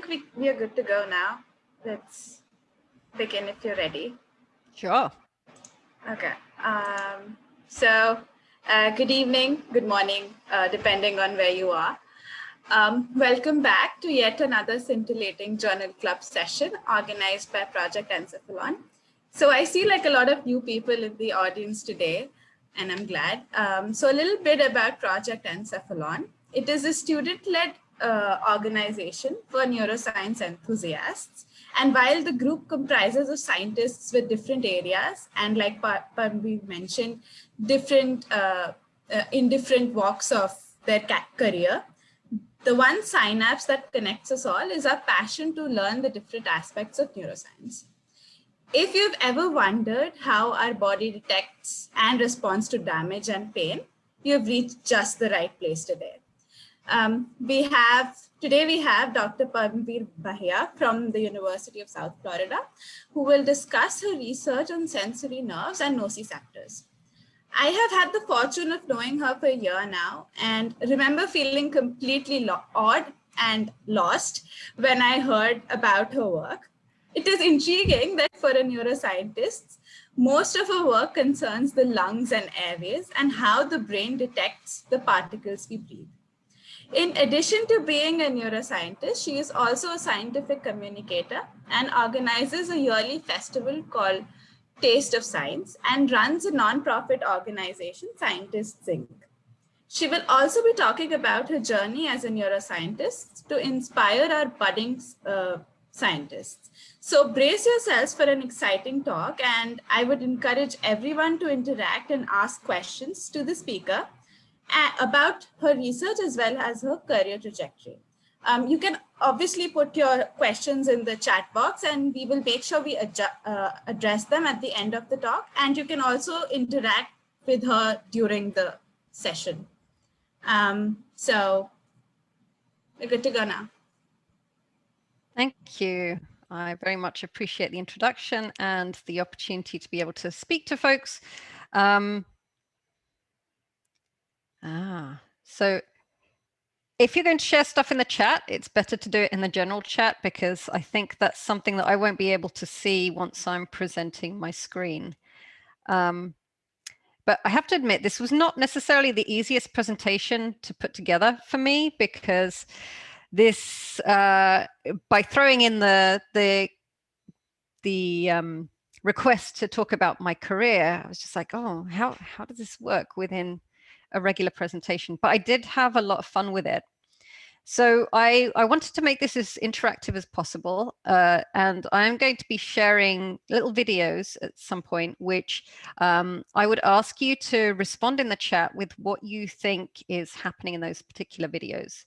think we are good to go now. Let's begin if you're ready. Sure. Okay. Good evening, good morning, depending on where you are. Welcome back to yet another scintillating journal club session organized by Project Encephalon. So I see like a lot of new people in the audience today, and I'm glad. So a little bit about Project Encephalon. It is a student-led organization for neuroscience enthusiasts. And while the group comprises of scientists with different areas, and like Parmvir mentioned, in different walks of their career, the one synapse that connects us all is our passion to learn the different aspects of neuroscience. If you've ever wondered how our body detects and responds to damage and pain, you've reached just the right place today. Today we have Dr. Parmvir Bahia from the University of South Florida, who will discuss her research on sensory nerves and nociceptors. I have had the fortune of knowing her for a year now and remember feeling completely awed and lost when I heard about her work. It is intriguing that for a neuroscientist, most of her work concerns the lungs and airways and how the brain detects the particles we breathe. In addition to being a neuroscientist, she is also a scientific communicator and organizes a yearly festival called Taste of Science and runs a nonprofit organization, Scientists Inc. She will also be talking about her journey as a neuroscientist to inspire our budding scientists. So brace yourselves for an exciting talk, and I would encourage everyone to interact and ask questions to the speaker about her research as well as her career trajectory. You can obviously put your questions in the chat box and we will make sure we address them at the end of the talk. And you can also interact with her during the session. So we're good to go now. Thank you. I very much appreciate the introduction and the opportunity to be able to speak to folks. So if you're going to share stuff in the chat, it's better to do it in the general chat because I think that's something that I won't be able to see once I'm presenting my screen. But I have to admit, this was not necessarily the easiest presentation to put together for me because this, by throwing in the request to talk about my career, I was just like, oh, how does this work within a regular presentation? But I did have a lot of fun with it. So I wanted to make this as interactive as possible, and I'm going to be sharing little videos at some point, which I would ask you to respond in the chat with what you think is happening in those particular videos.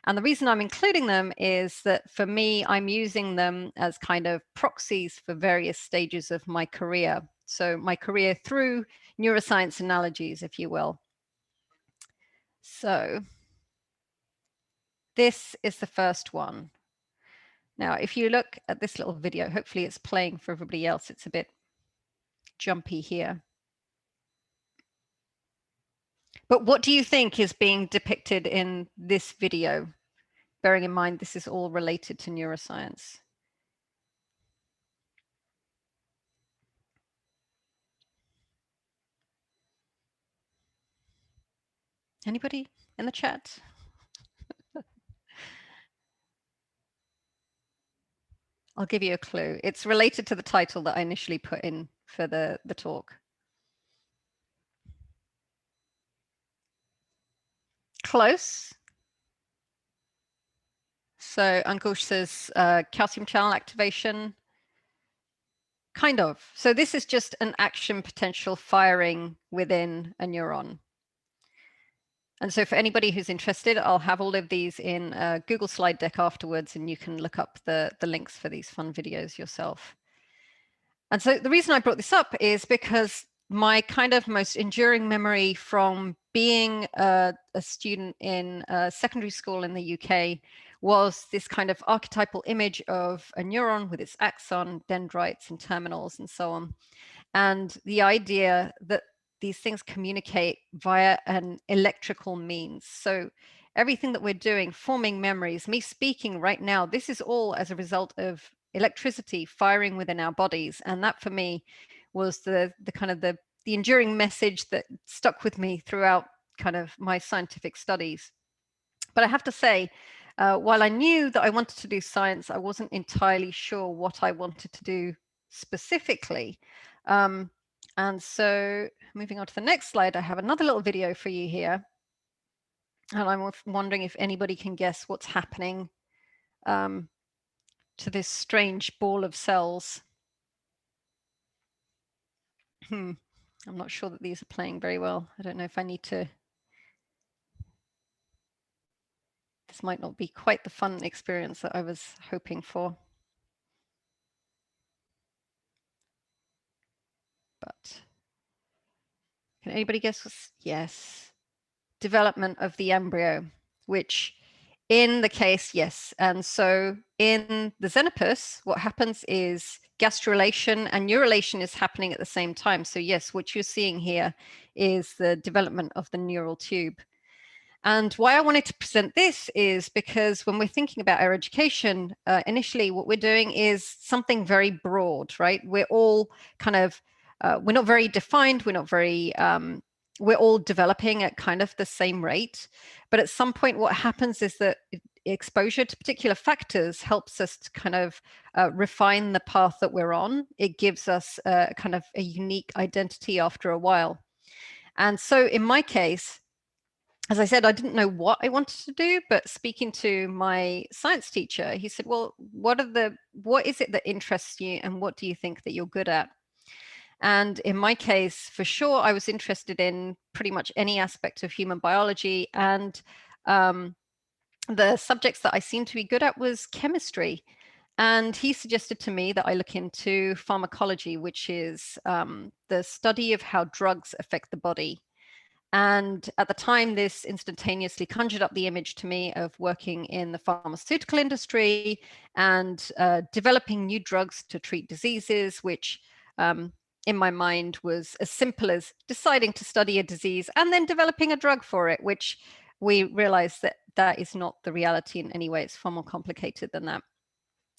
And the reason I'm including them is that for me, I'm using them as kind of proxies for various stages of my career. So my career through neuroscience analogies, if you will. So this is the first one. Now, if you look at this little video, hopefully it's playing for everybody else. It's a bit jumpy here. But what do you think is being depicted in this video? Bearing in mind, this is all related to neuroscience. Anybody in the chat? I'll give you a clue. It's related to the title that I initially put in for the talk. Close. So Ankush says calcium channel activation. Kind of. So this is just an action potential firing within a neuron. And so for anybody who's interested, I'll have all of these in a Google slide deck afterwards, and you can look up the links for these fun videos yourself. And so the reason I brought this up is because my kind of most enduring memory from being a student in secondary school in the UK was this kind of archetypal image of a neuron with its axon, dendrites, and terminals, and so on. And the idea that these things communicate via an electrical means. So everything that we're doing, forming memories, me speaking right now, this is all as a result of electricity firing within our bodies. And that for me was the kind of the enduring message that stuck with me throughout kind of my scientific studies. But I have to say, while I knew that I wanted to do science, I wasn't entirely sure what I wanted to do specifically. And so moving on to the next slide, I have another little video for you here. And I'm wondering if anybody can guess what's happening to this strange ball of cells. I'm not sure that these are playing very well. I don't know if I need to. This might not be quite the fun experience that I was hoping for. But can anybody guess what's, yes, development of the embryo, which in the case, yes. And so in the xenopus, what happens is gastrulation and neurulation is happening at the same time. So yes, what you're seeing here is the development of the neural tube. And why I wanted to present this is because when we're thinking about our education, initially what we're doing is something very broad, right? We're all kind of, we're not very defined, we're not very, we're all developing at kind of the same rate. But at some point, what happens is that exposure to particular factors helps us to kind of refine the path that we're on. It gives us kind of a unique identity after a while. And so in my case, as I said, I didn't know what I wanted to do, but speaking to my science teacher, he said, well, what is it that interests you and what do you think that you're good at? And in my case, for sure, I was interested in pretty much any aspect of human biology. And the subjects that I seemed to be good at was chemistry. And he suggested to me that I look into pharmacology, which is the study of how drugs affect the body. And at the time, this instantaneously conjured up the image to me of working in the pharmaceutical industry and developing new drugs to treat diseases, which in my mind was as simple as deciding to study a disease and then developing a drug for it, which we realized that that is not the reality in any way. It's far more complicated than that.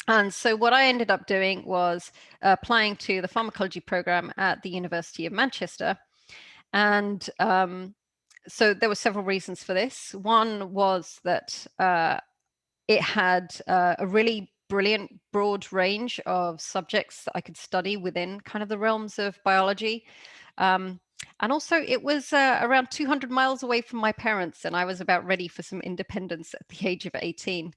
And so what I ended up doing was applying to the pharmacology program at the University of Manchester. And so there were several reasons for this. One was that it had a really brilliant broad range of subjects that I could study within kind of the realms of biology. And also it was around 200 miles away from my parents, and I was about ready for some independence at the age of 18.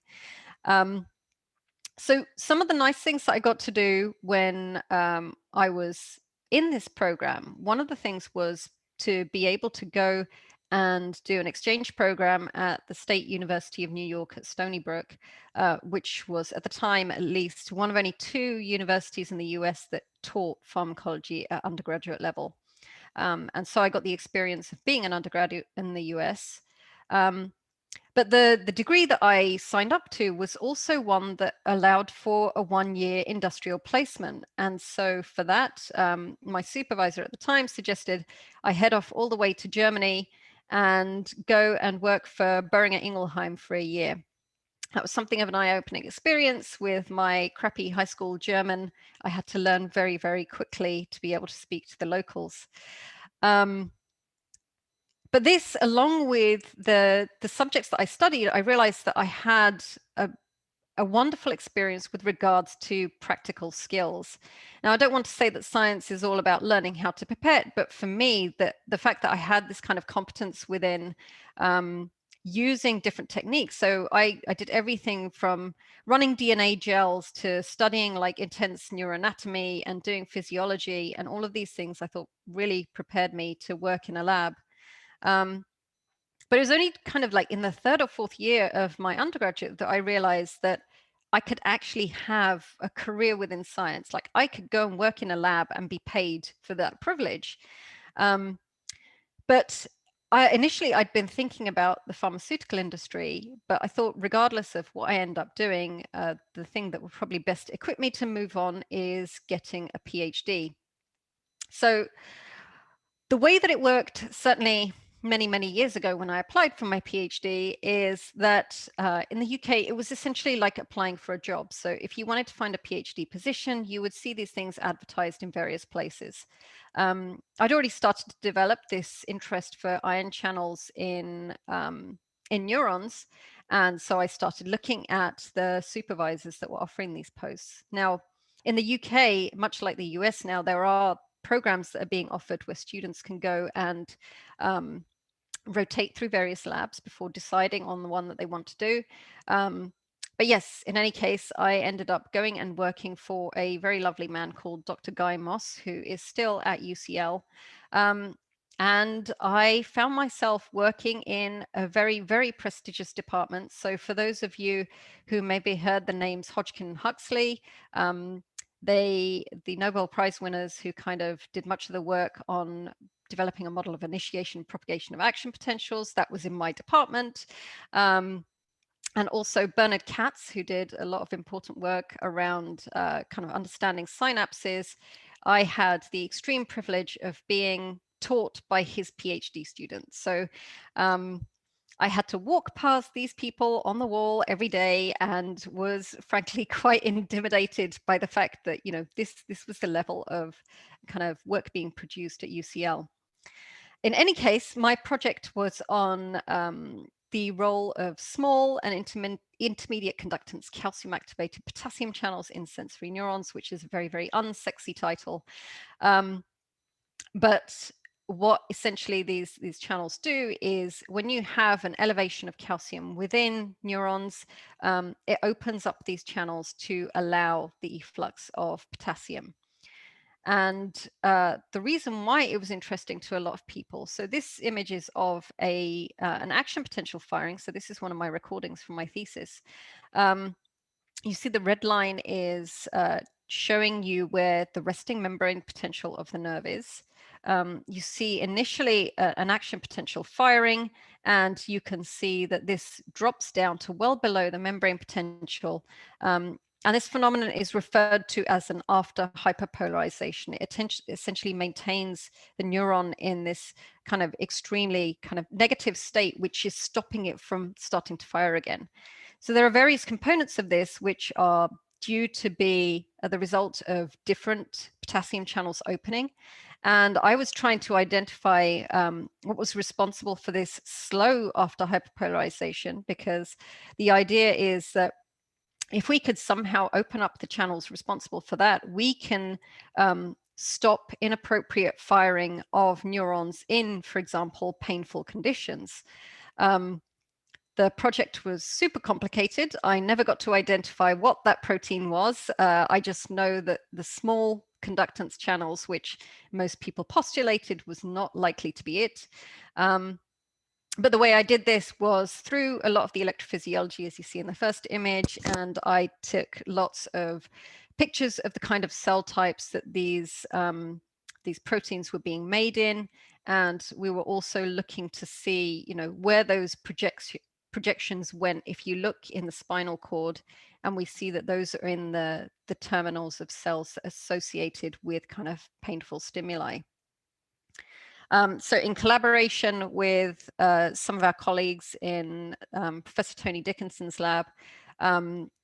So some of the nice things that I got to do when I was in this program, one of the things was to be able to go and do an exchange program at the State University of New York at Stony Brook, which was at the time at least one of only 2 universities in the US that taught pharmacology at undergraduate level. And so I got the experience of being an undergraduate in the US. But the degree that I signed up to was also one that allowed for a 1-year industrial placement. And so for that, my supervisor at the time suggested I head off all the way to Germany and go and work for Boehringer Ingelheim for a year. That was something of an eye-opening experience. With my crappy high school German, I had to learn very, very quickly to be able to speak to the locals. But this, along with the subjects that I studied, I realized that I had a wonderful experience with regards to practical skills. Now, I don't want to say that science is all about learning how to pipette, but for me, the fact that I had this kind of competence within using different techniques. So I did everything from running DNA gels to studying like intense neuroanatomy and doing physiology, and all of these things I thought really prepared me to work in a lab. But it was only kind of like in the 3rd or 4th year of my undergraduate that I realized that I could actually have a career within science. Like I could go and work in a lab and be paid for that privilege. But initially I'd been thinking about the pharmaceutical industry, but I thought regardless of what I end up doing, the thing that would probably best equip me to move on is getting a PhD. So the way that it worked, certainly many, many years ago when I applied for my PhD is that in the UK, it was essentially like applying for a job. So if you wanted to find a PhD position, you would see these things advertised in various places. I'd already started to develop this interest for ion channels in neurons. And so I started looking at the supervisors that were offering these posts. Now, in the UK, much like the US now, there are programs that are being offered where students can go and rotate through various labs before deciding on the one that they want to do. But yes, in any case, I ended up going and working for a very lovely man called Dr. Guy Moss, who is still at UCL. And I found myself working in a very, very prestigious department. So for those of you who maybe heard the names Hodgkin and Huxley, the Nobel Prize winners who kind of did much of the work on developing a model of initiation and propagation of action potentials, that was in my department. And also Bernard Katz, who did a lot of important work around kind of understanding synapses. I had the extreme privilege of being taught by his PhD students. So I had to walk past these people on the wall every day and was frankly quite intimidated by the fact that, you know, this was the level of kind of work being produced at UCL. In any case, my project was on the role of small and intermediate conductance calcium activated potassium channels in sensory neurons, which is a very, very unsexy title. But what essentially these channels do is when you have an elevation of calcium within neurons, it opens up these channels to allow the efflux of potassium. And the reason why it was interesting to a lot of people, so this image is of an action potential firing. So this is one of my recordings from my thesis. You see the red line is showing you where the resting membrane potential of the nerve is. You see initially an action potential firing, and you can see that this drops down to well below the membrane potential. And this phenomenon is referred to as an after hyperpolarization. It essentially maintains the neuron in this kind of extremely kind of negative state, which is stopping it from starting to fire again. So there are various components of this which are due to be the result of different potassium channels opening. And I was trying to identify what was responsible for this slow after hyperpolarization, because the idea is that if we could somehow open up the channels responsible for that, we can stop inappropriate firing of neurons in, for example, painful conditions. The project was super complicated. I never got to identify what that protein was. I just know that the small conductance channels, which most people postulated was not likely to be it. But the way I did this was through a lot of the electrophysiology, as you see in the first image, and I took lots of pictures of the kind of cell types that these proteins were being made in. And we were also looking to see, you know, where those projections went. If you look in the spinal cord, and we see that those are in the terminals of cells associated with kind of painful stimuli. So in collaboration with some of our colleagues in Professor Tony Dickinson's lab,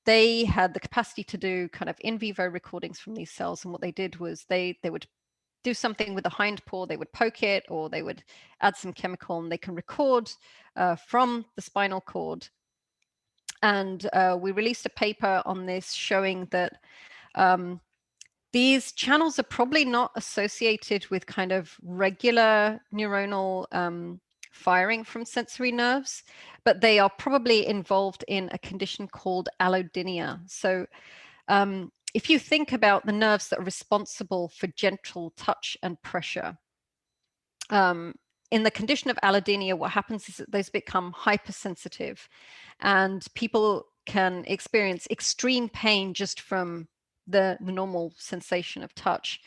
they had the capacity to do kind of in vivo recordings from these cells. And what they did was they would do something with the hind paw, they would poke it, or they would add some chemical, and they can record from the spinal cord. And we released a paper on this showing that these channels are probably not associated with kind of regular neuronal firing from sensory nerves, but they are probably involved in a condition called allodynia. So if you think about the nerves that are responsible for gentle touch and pressure, in the condition of allodynia, what happens is that those become hypersensitive, and people can experience extreme pain just from the normal sensation of touch.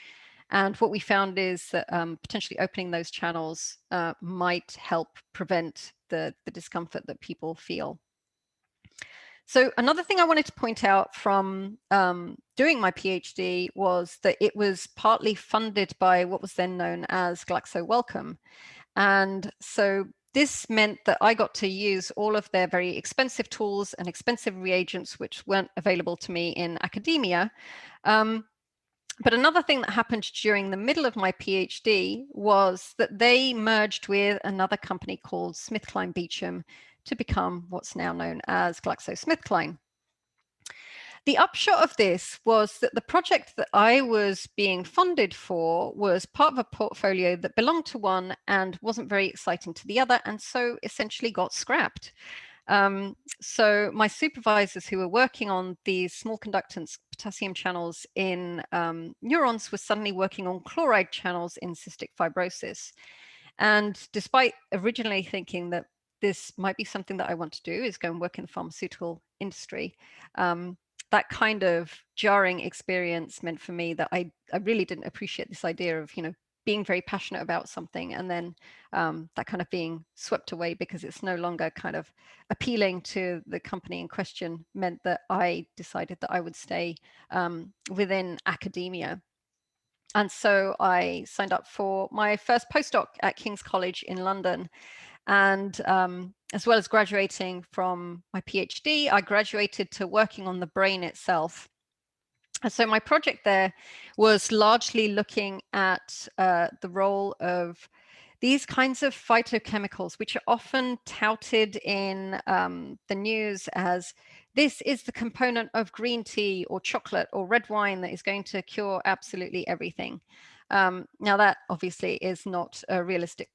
And what we found is that potentially opening those channels might help prevent the discomfort that people feel. So another thing I wanted to point out from doing my PhD was that it was partly funded by what was then known as Glaxo Wellcome. And so this meant that I got to use all of their very expensive tools and expensive reagents, which weren't available to me in academia. But another thing that happened during the middle of my PhD was that they merged with another company called SmithKline Beecham to become what's now known as GlaxoSmithKline. The upshot of this was that the project that I was being funded for was part of a portfolio that belonged to one and wasn't very exciting to the other, and so essentially got scrapped. So my supervisors who were working on these small conductance potassium channels in neurons were suddenly working on chloride channels in cystic fibrosis. And despite originally thinking that this might be something that I want to do, is go and work in the pharmaceutical industry, that kind of jarring experience meant for me that I really didn't appreciate this idea of, being very passionate about something and then that kind of being swept away because it's no longer kind of appealing to the company in question, meant that I decided that I would stay within academia. And so I signed up for my first postdoc at King's College in London. And as well as graduating from my PhD, I graduated to working on the brain itself. And so my project there was largely looking at the role of these kinds of phytochemicals, which are often touted in the news as this is the component of green tea or chocolate or red wine that is going to cure absolutely everything. Now that obviously is not a realistic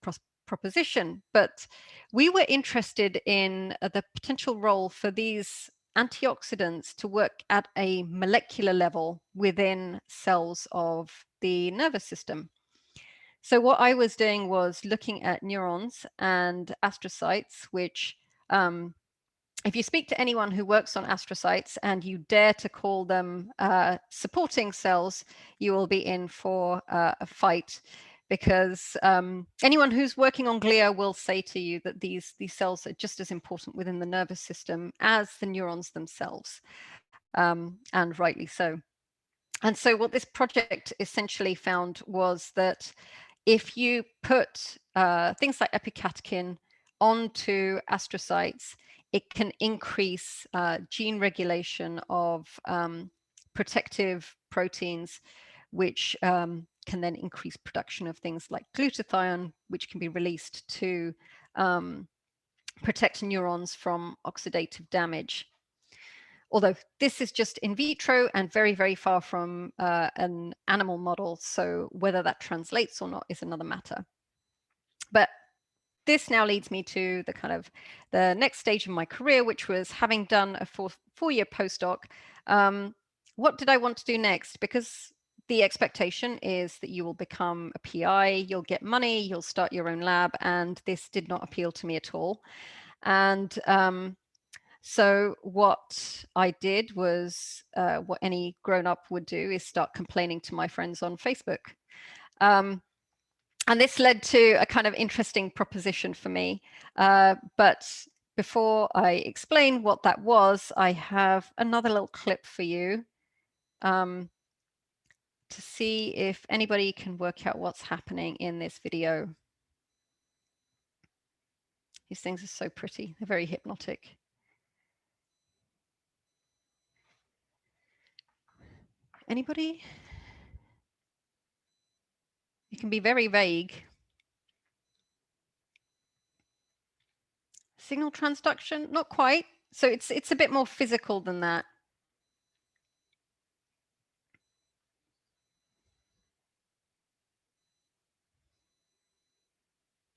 proposition, but we were interested in the potential role for these antioxidants to work at a molecular level within cells of the nervous system. So what I was doing was looking at neurons and astrocytes, which if you speak to anyone who works on astrocytes and you dare to call them supporting cells, you will be in for a fight, because anyone who's working on glia will say to you that these cells are just as important within the nervous system as the neurons themselves, and rightly so. And so what this project essentially found was that if you put things like epicatechin onto astrocytes, it can increase gene regulation of protective proteins, which can then increase production of things like glutathione, which can be released to protect neurons from oxidative damage. Although this is just in vitro and very, very far from an animal model, so whether that translates or not is another matter. But this now leads me to the next stage of my career, which was having done a four-year postdoc. What did I want to do next? Because the expectation is that you will become a PI, you'll get money, you'll start your own lab, and this did not appeal to me at all. And so what I did was what any grown-up would do, is start complaining to my friends on Facebook. And this led to a kind of interesting proposition for me. But before I explain what that was, I have another little clip for you to see if anybody can work out what's happening in this video. These things are so pretty. They're very hypnotic. Anybody? It can be very vague. Signal transduction? Not quite. So it's a bit more physical than that.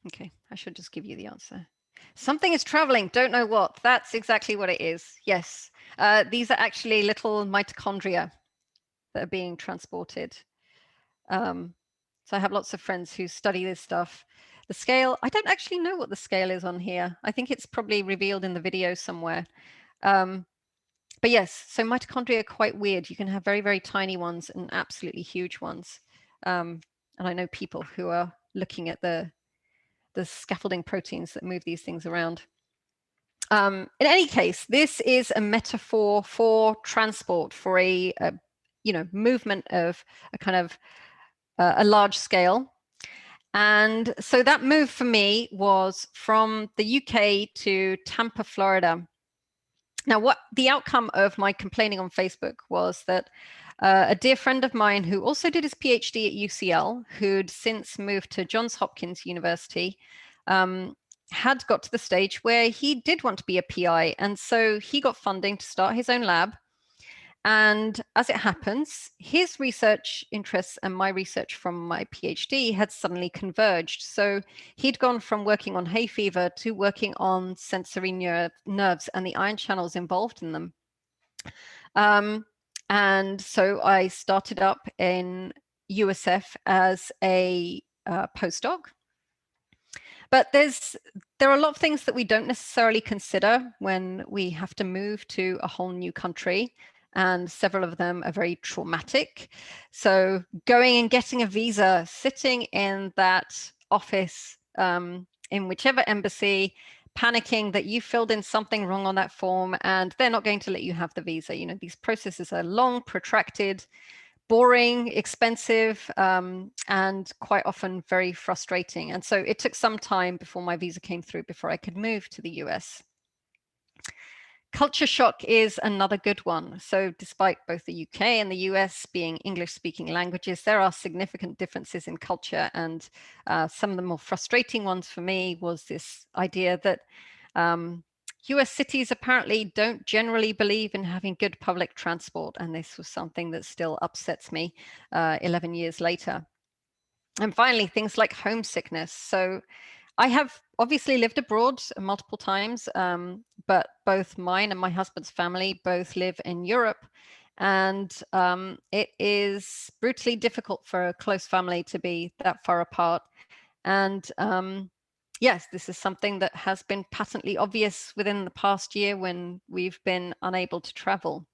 Okay, I should just give you the answer. Something is traveling, don't know what. That's exactly what it is. Yes, these are actually little mitochondria that are being transported. So I have lots of friends who study this stuff. The scale, I don't actually know what the scale is on here. I think it's probably revealed in the video somewhere. But yes, so mitochondria are quite weird. You can have very, very tiny ones and absolutely huge ones. And I know people who are looking at the scaffolding proteins that move these things around. In any case, this is a metaphor for transport, for a movement of a kind of a large scale. And so that move for me was from the UK to Tampa, Florida. Now, what the outcome of my complaining on Facebook was that a dear friend of mine who also did his PhD at UCL, who'd since moved to Johns Hopkins University, had got to the stage where he did want to be a PI. And so he got funding to start his own lab. And as it happens, his research interests and my research from my PhD had suddenly converged. So he'd gone from working on hay fever to working on sensory nerves and the ion channels involved in them. And so I started up in USF as a postdoc. But there are a lot of things that we don't necessarily consider when we have to move to a whole new country, and several of them are very traumatic. So going and getting a visa, sitting in that office in whichever embassy, panicking that you filled in something wrong on that form and they're not going to let you have the visa. You know, these processes are long, protracted, boring, expensive, and quite often very frustrating. And so it took some time before my visa came through before I could move to the US. Culture shock is another good one. So despite both the UK and the US being English-speaking languages, there are significant differences in culture. And some of the more frustrating ones for me was this idea that US cities apparently don't generally believe in having good public transport. And this was something that still upsets me 11 years later. And finally, things like homesickness. So I have obviously lived abroad multiple times, but both mine and my husband's family both live in Europe. And it is brutally difficult for a close family to be that far apart. And yes, this is something that has been patently obvious within the past year when we've been unable to travel.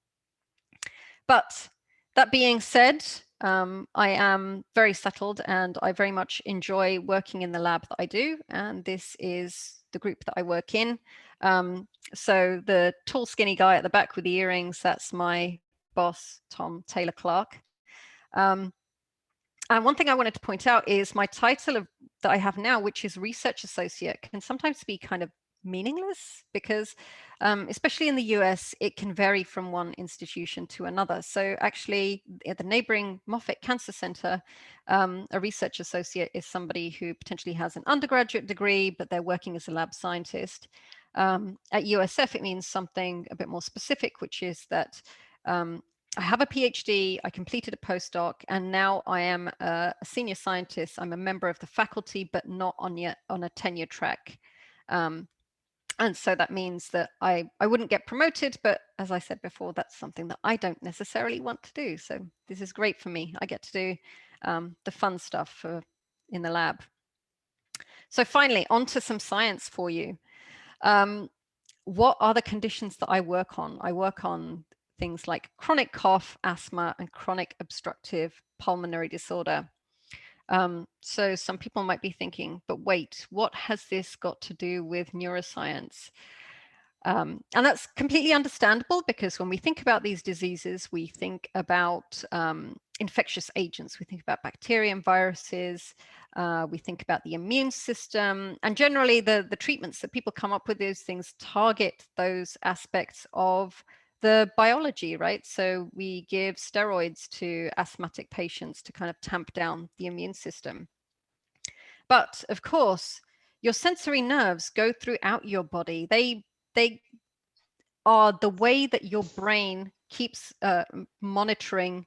But that being said, I am very settled and I very much enjoy working in the lab that I do. And this is the group that I work in. So the tall, skinny guy at the back with the earrings, that's my boss, Tom Taylor Clark. And one thing I wanted to point out is my title that I have now, which is research associate, can sometimes be kind of meaningless because especially in the US, it can vary from one institution to another. So actually at the neighboring Moffitt Cancer Center, a research associate is somebody who potentially has an undergraduate degree, but they're working as a lab scientist. At USF, it means something a bit more specific, which is that I have a PhD, I completed a postdoc, and now I am a senior scientist. I'm a member of the faculty, but not on a tenure track. And so that means that I wouldn't get promoted, but as I said before, that's something that I don't necessarily want to do. So this is great for me. I get to do the fun stuff in the lab. So finally, on to some science for you. What are the conditions that I work on? I work on things like chronic cough, asthma, and chronic obstructive pulmonary disorder. So some people might be thinking, but wait, what has this got to do with neuroscience? And that's completely understandable because when we think about these diseases, we think about infectious agents, we think about bacteria and viruses, we think about the immune system, and generally the treatments that people come up with, those things target those aspects of the biology, right? So we give steroids to asthmatic patients to kind of tamp down the immune system. But of course, your sensory nerves go throughout your body. They are the way that your brain keeps monitoring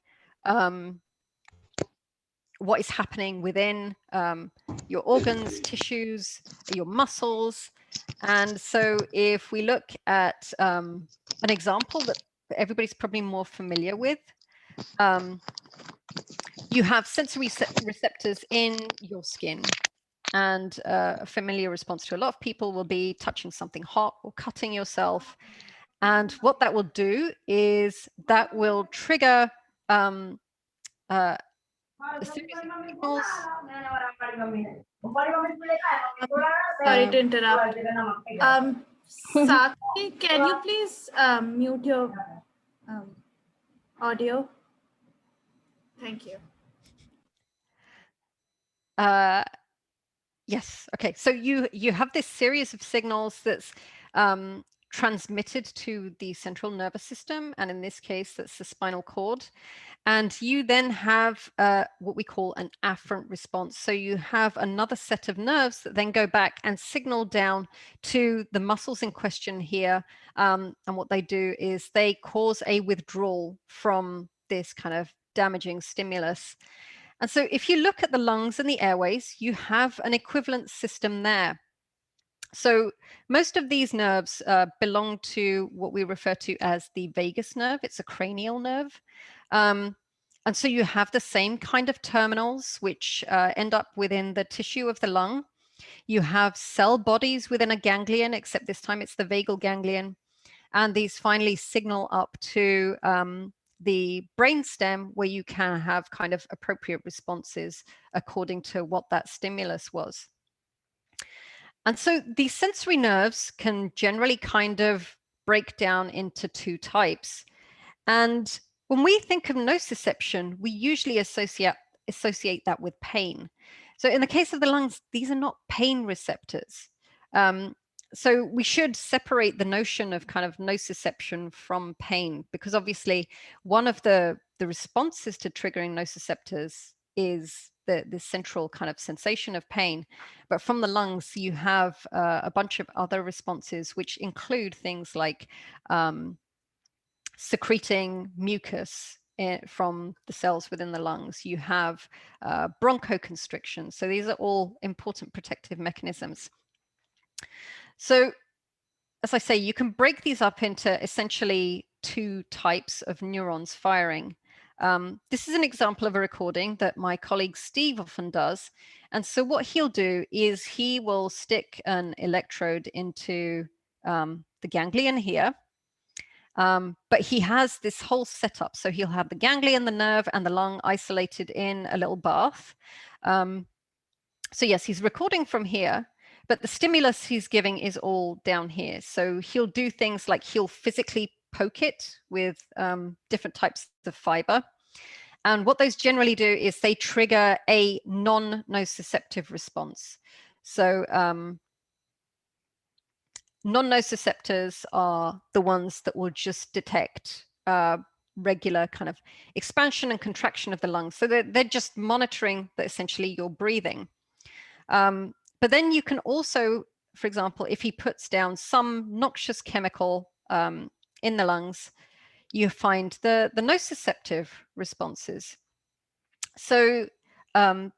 what is happening within your organs, tissues, your muscles. And so if we look at an example that everybody's probably more familiar with, you have sensory receptors in your skin. And a familiar response to a lot of people will be touching something hot or cutting yourself. And what that will do is that will trigger a series of signals. Sorry to interrupt. Sakshi, can you please mute your audio? Thank you. Yes. Okay. So you have this series of signals that's transmitted to the central nervous system, and in this case, that's the spinal cord. And you then have what we call an afferent response. So you have another set of nerves that then go back and signal down to the muscles in question here. And what they do is they cause a withdrawal from this kind of damaging stimulus. And so if you look at the lungs and the airways, you have an equivalent system there. So most of these nerves belong to what we refer to as the vagus nerve. It's a cranial nerve. And so you have the same kind of terminals which end up within the tissue of the lung. You have cell bodies within a ganglion, except this time it's the vagal ganglion. And these finally signal up to the brainstem, where you can have kind of appropriate responses according to what that stimulus was. And so these sensory nerves can generally kind of break down into two types. And when we think of nociception, we usually associate that with pain. So in the case of the lungs, these are not pain receptors. So we should separate the notion of kind of nociception from pain, because obviously one of the responses to triggering nociceptors is the central kind of sensation of pain. But from the lungs, you have a bunch of other responses, which include things like secreting mucus from the cells within the lungs. You have bronchoconstriction. So these are all important protective mechanisms. So as I say, you can break these up into essentially two types of neurons firing. This is an example of a recording that my colleague Steve often does. And so what he'll do is he will stick an electrode into the ganglion here. But he has this whole setup. So he'll have the ganglion, the nerve, and the lung isolated in a little bath. So yes, he's recording from here, but the stimulus he's giving is all down here. So he'll do things like he'll physically poke it with different types of fiber. And what those generally do is they trigger a non-nociceptive response. So non-nociceptors are the ones that will just detect regular kind of expansion and contraction of the lungs. So they're just monitoring that essentially you're breathing. But then you can also, for example, if he puts down some noxious chemical in the lungs, you find the nociceptive responses. So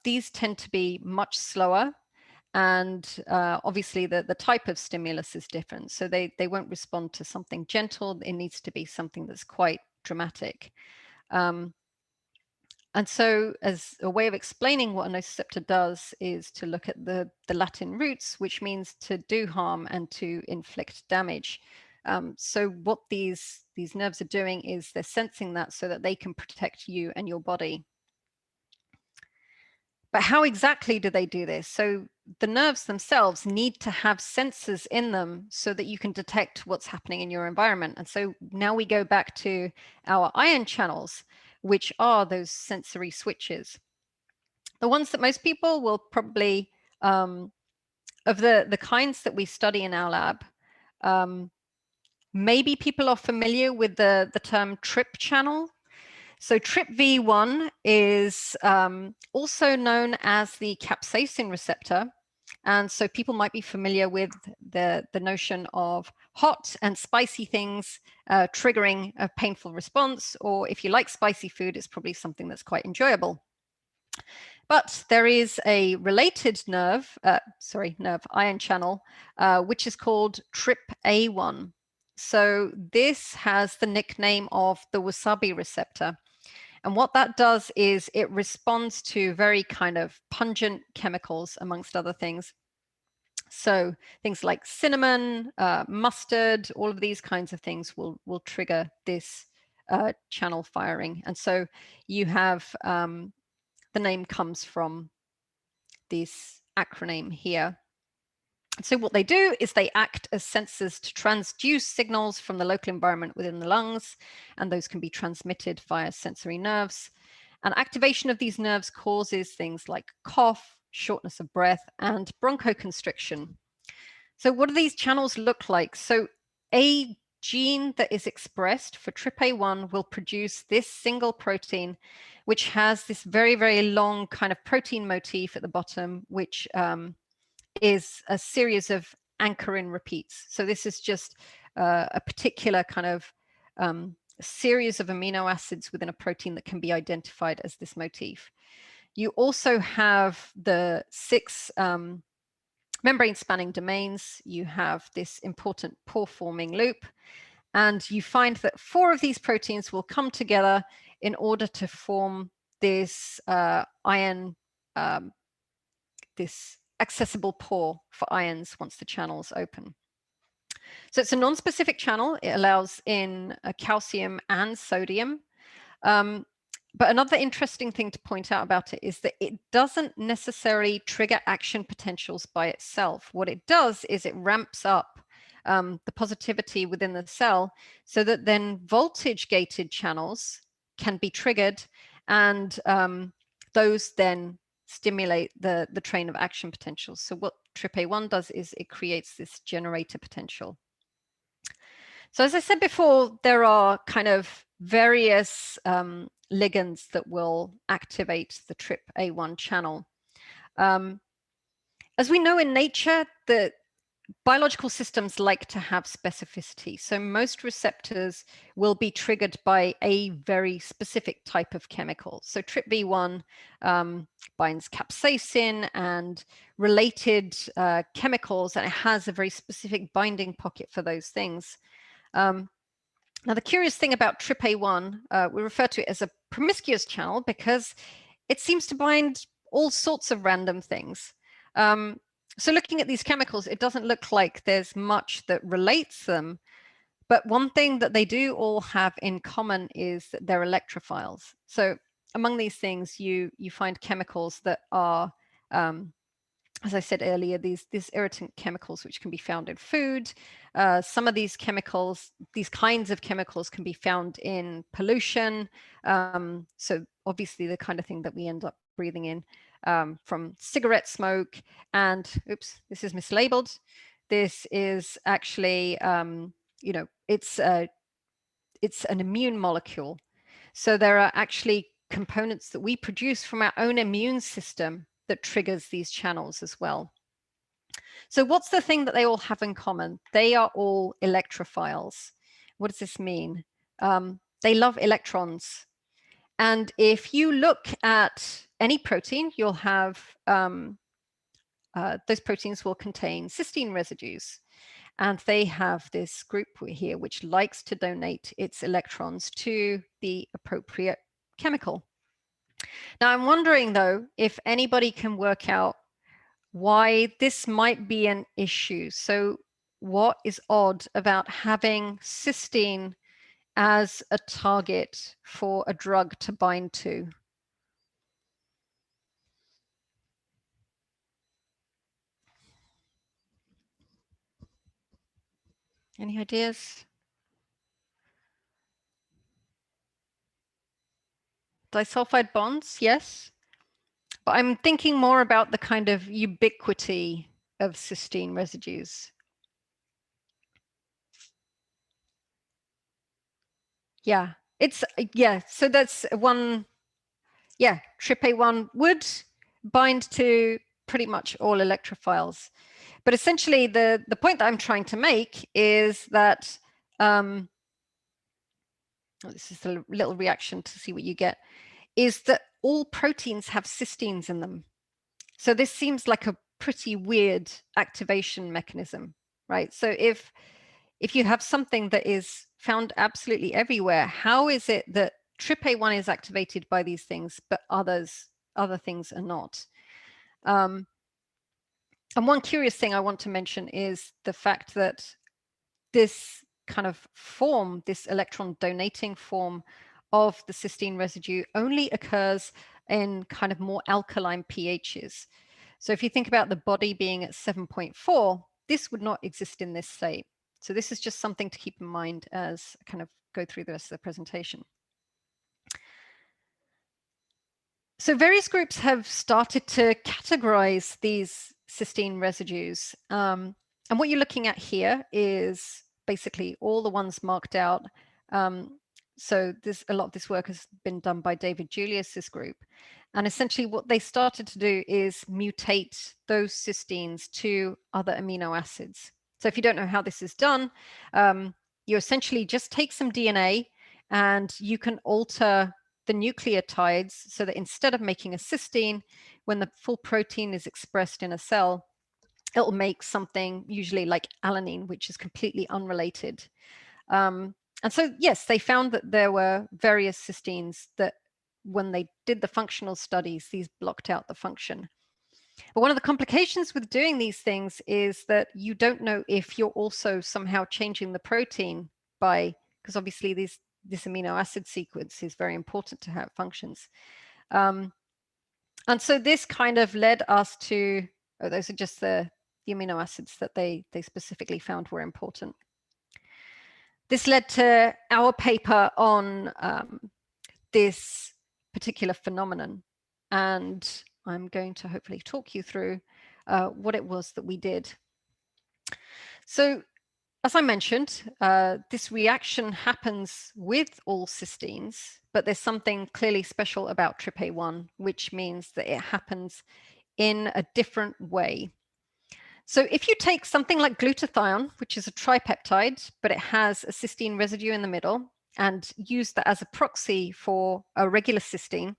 these tend to be much slower. And obviously the type of stimulus is different. So they won't respond to something gentle. It needs to be something that's quite dramatic. And so as a way of explaining what a nociceptor does is to look at the Latin roots, which means to do harm and to inflict damage. So what these nerves are doing is they're sensing that so that they can protect you and your body. But how exactly do they do this? So the nerves themselves need to have sensors in them so that you can detect what's happening in your environment. And so now we go back to our ion channels, which are those sensory switches. The ones that most people will probably, of the kinds that we study in our lab, maybe people are familiar with the term trip channel. So TRPV1 is also known as the capsaicin receptor. And so people might be familiar with the notion of hot and spicy things triggering a painful response, or if you like spicy food, it's probably something that's quite enjoyable. But there is a related nerve ion channel, which is called TRPA1. So this has the nickname of the wasabi receptor. And what that does is it responds to very kind of pungent chemicals, amongst other things. So things like cinnamon, mustard, all of these kinds of things will trigger this channel firing. And so you have, the name comes from this acronym here. So what they do is they act as sensors to transduce signals from the local environment within the lungs, and those can be transmitted via sensory nerves. And activation of these nerves causes things like cough, shortness of breath, and bronchoconstriction. So what do these channels look like? So a gene that is expressed for TRPA1 will produce this single protein, which has this very, very long kind of protein motif at the bottom, which is a series of anchorin repeats. So this is just a particular kind of series of amino acids within a protein that can be identified as this motif. You also have the 6 membrane spanning domains. You have this important pore forming loop, and you find that 4 of these proteins will come together in order to form this ion, this accessible pore for ions once the channel's open. So it's a non-specific channel. It allows in calcium and sodium. But another interesting thing to point out about it is that it doesn't necessarily trigger action potentials by itself. What it does is it ramps up the positivity within the cell so that then voltage-gated channels can be triggered, and those then stimulate the train of action potentials. So what TRPA1 does is it creates this generator potential. So as I said before, there are kind of various ligands that will activate the TRPA1 channel. As we know in nature, the biological systems like to have specificity. So most receptors will be triggered by a very specific type of chemical. So TRPV1 binds capsaicin and related chemicals, and it has a very specific binding pocket for those things. Now, the curious thing about TRPA1, we refer to it as a promiscuous channel because it seems to bind all sorts of random things. So looking at these chemicals, it doesn't look like there's much that relates them. But one thing that they do all have in common is that they're electrophiles. So among these things, you find chemicals that are, as I said earlier, these irritant chemicals which can be found in food. Some of these chemicals, these kinds of chemicals, can be found in pollution. So obviously the kind of thing that we end up breathing in from cigarette smoke. And oops, this is mislabeled. This is actually, you know, it's an immune molecule. So there are actually components that we produce from our own immune system that triggers these channels as well. So what's the thing that they all have in common? They are all electrophiles. What does this mean? They love electrons. And if you look at any protein, you'll have, those proteins will contain cysteine residues. And they have this group here which likes to donate its electrons to the appropriate chemical. Now, I'm wondering, though, if anybody can work out why this might be an issue. So what is odd about having cysteine as a target for a drug to bind to? Any ideas? Disulfide bonds, yes. But I'm thinking more about the kind of ubiquity of cysteine residues. Yeah, it's, yeah, so that's one, yeah, TRPA1 would bind to pretty much all electrophiles. But essentially the point that I'm trying to make is that, this is a little reaction to see what you get, is that all proteins have cysteines in them. So this seems like a pretty weird activation mechanism, right? So if you have something that is found absolutely everywhere, how is it that TRPA1 is activated by these things, but other things are not? And one curious thing I want to mention is the fact that this kind of form, this electron donating form of the cysteine residue, only occurs in kind of more alkaline pHs. So if you think about the body being at 7.4, this would not exist in this state. So this is just something to keep in mind as I kind of go through the rest of the presentation. So various groups have started to categorize these cysteine residues. And what you're looking at here is basically all the ones marked out. So a lot of this work has been done by David Julius's group. And essentially what they started to do is mutate those cysteines to other amino acids. So if you don't know how this is done, you essentially just take some DNA and you can alter the nucleotides so that instead of making a cysteine, when the full protein is expressed in a cell, it'll make something usually like alanine, which is completely unrelated. And so, yes, they found that there were various cysteines that when they did the functional studies, these blocked out the function. But one of the complications with doing these things is that you don't know if you're also somehow changing the protein by, because obviously this amino acid sequence is very important to how it functions. And so this kind of led us to, those are just the amino acids that they specifically found were important. This led to our paper on this particular phenomenon. And I'm going to hopefully talk you through what it was that we did. So as I mentioned, this reaction happens with all cysteines, but there's something clearly special about TRPA1, which means that it happens in a different way. So if you take something like glutathione, which is a tripeptide, but it has a cysteine residue in the middle, and use that as a proxy for a regular cysteine,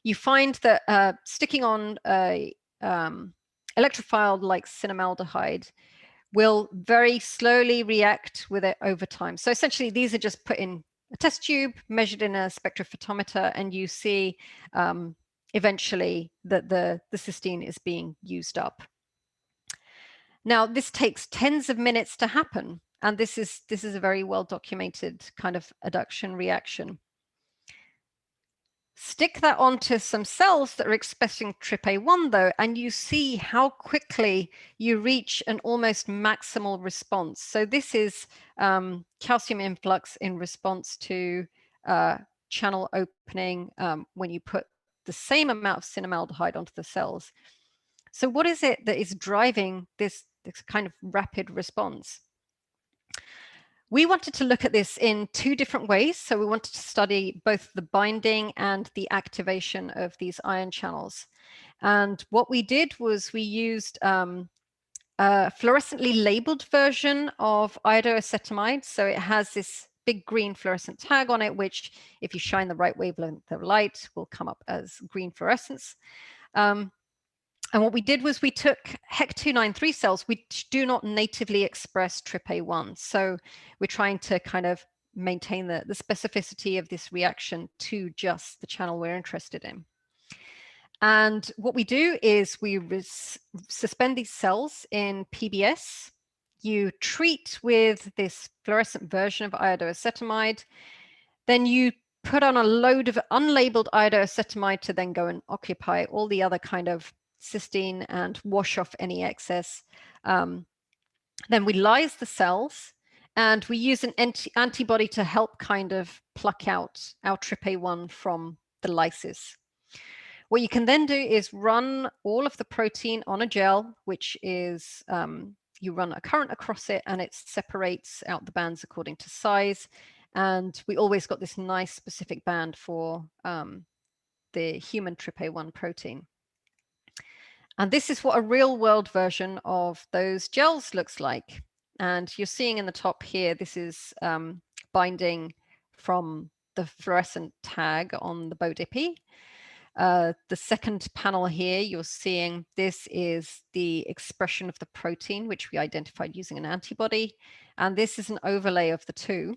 you find that sticking on a electrophile like cinnamaldehyde will very slowly react with it over time. So essentially, these are just put in a test tube, measured in a spectrophotometer, and you see eventually that the cysteine is being used up. Now, this takes tens of minutes to happen, and this is a very well documented kind of adduction reaction. Stick that onto some cells that are expressing TRPA1 though, and you see how quickly you reach an almost maximal response. So this is calcium influx in response to channel opening when you put the same amount of cinnamaldehyde onto the cells. So what is it that is driving this kind of rapid response? We wanted to look at this in two different ways. So we wanted to study both the binding and the activation of these ion channels. And what we did was we used a fluorescently labeled version of iodoacetamide. So it has this big green fluorescent tag on it, which if you shine the right wavelength of light will come up as green fluorescence. And what we did was we took HEC293 cells which do not natively express TRPA1. So we're trying to kind of maintain the specificity of this reaction to just the channel we're interested in. And what we do is we suspend these cells in PBS. You treat with this fluorescent version of iodoacetamide. Then you put on a load of unlabeled iodoacetamide to then go and occupy all the other kind of cysteine and wash off any excess. Then we lyse the cells and we use an antibody to help kind of pluck out our TRPA1 from the lysis. What you can then do is run all of the protein on a gel, which is, you run a current across it and it separates out the bands according to size. And we always got this nice specific band for the human TRPA1 protein. And this is what a real world version of those gels looks like. And you're seeing in the top here, this is binding from the fluorescent tag on the BODIPI. The second panel here, you're seeing this is the expression of the protein, which we identified using an antibody. And this is an overlay of the two.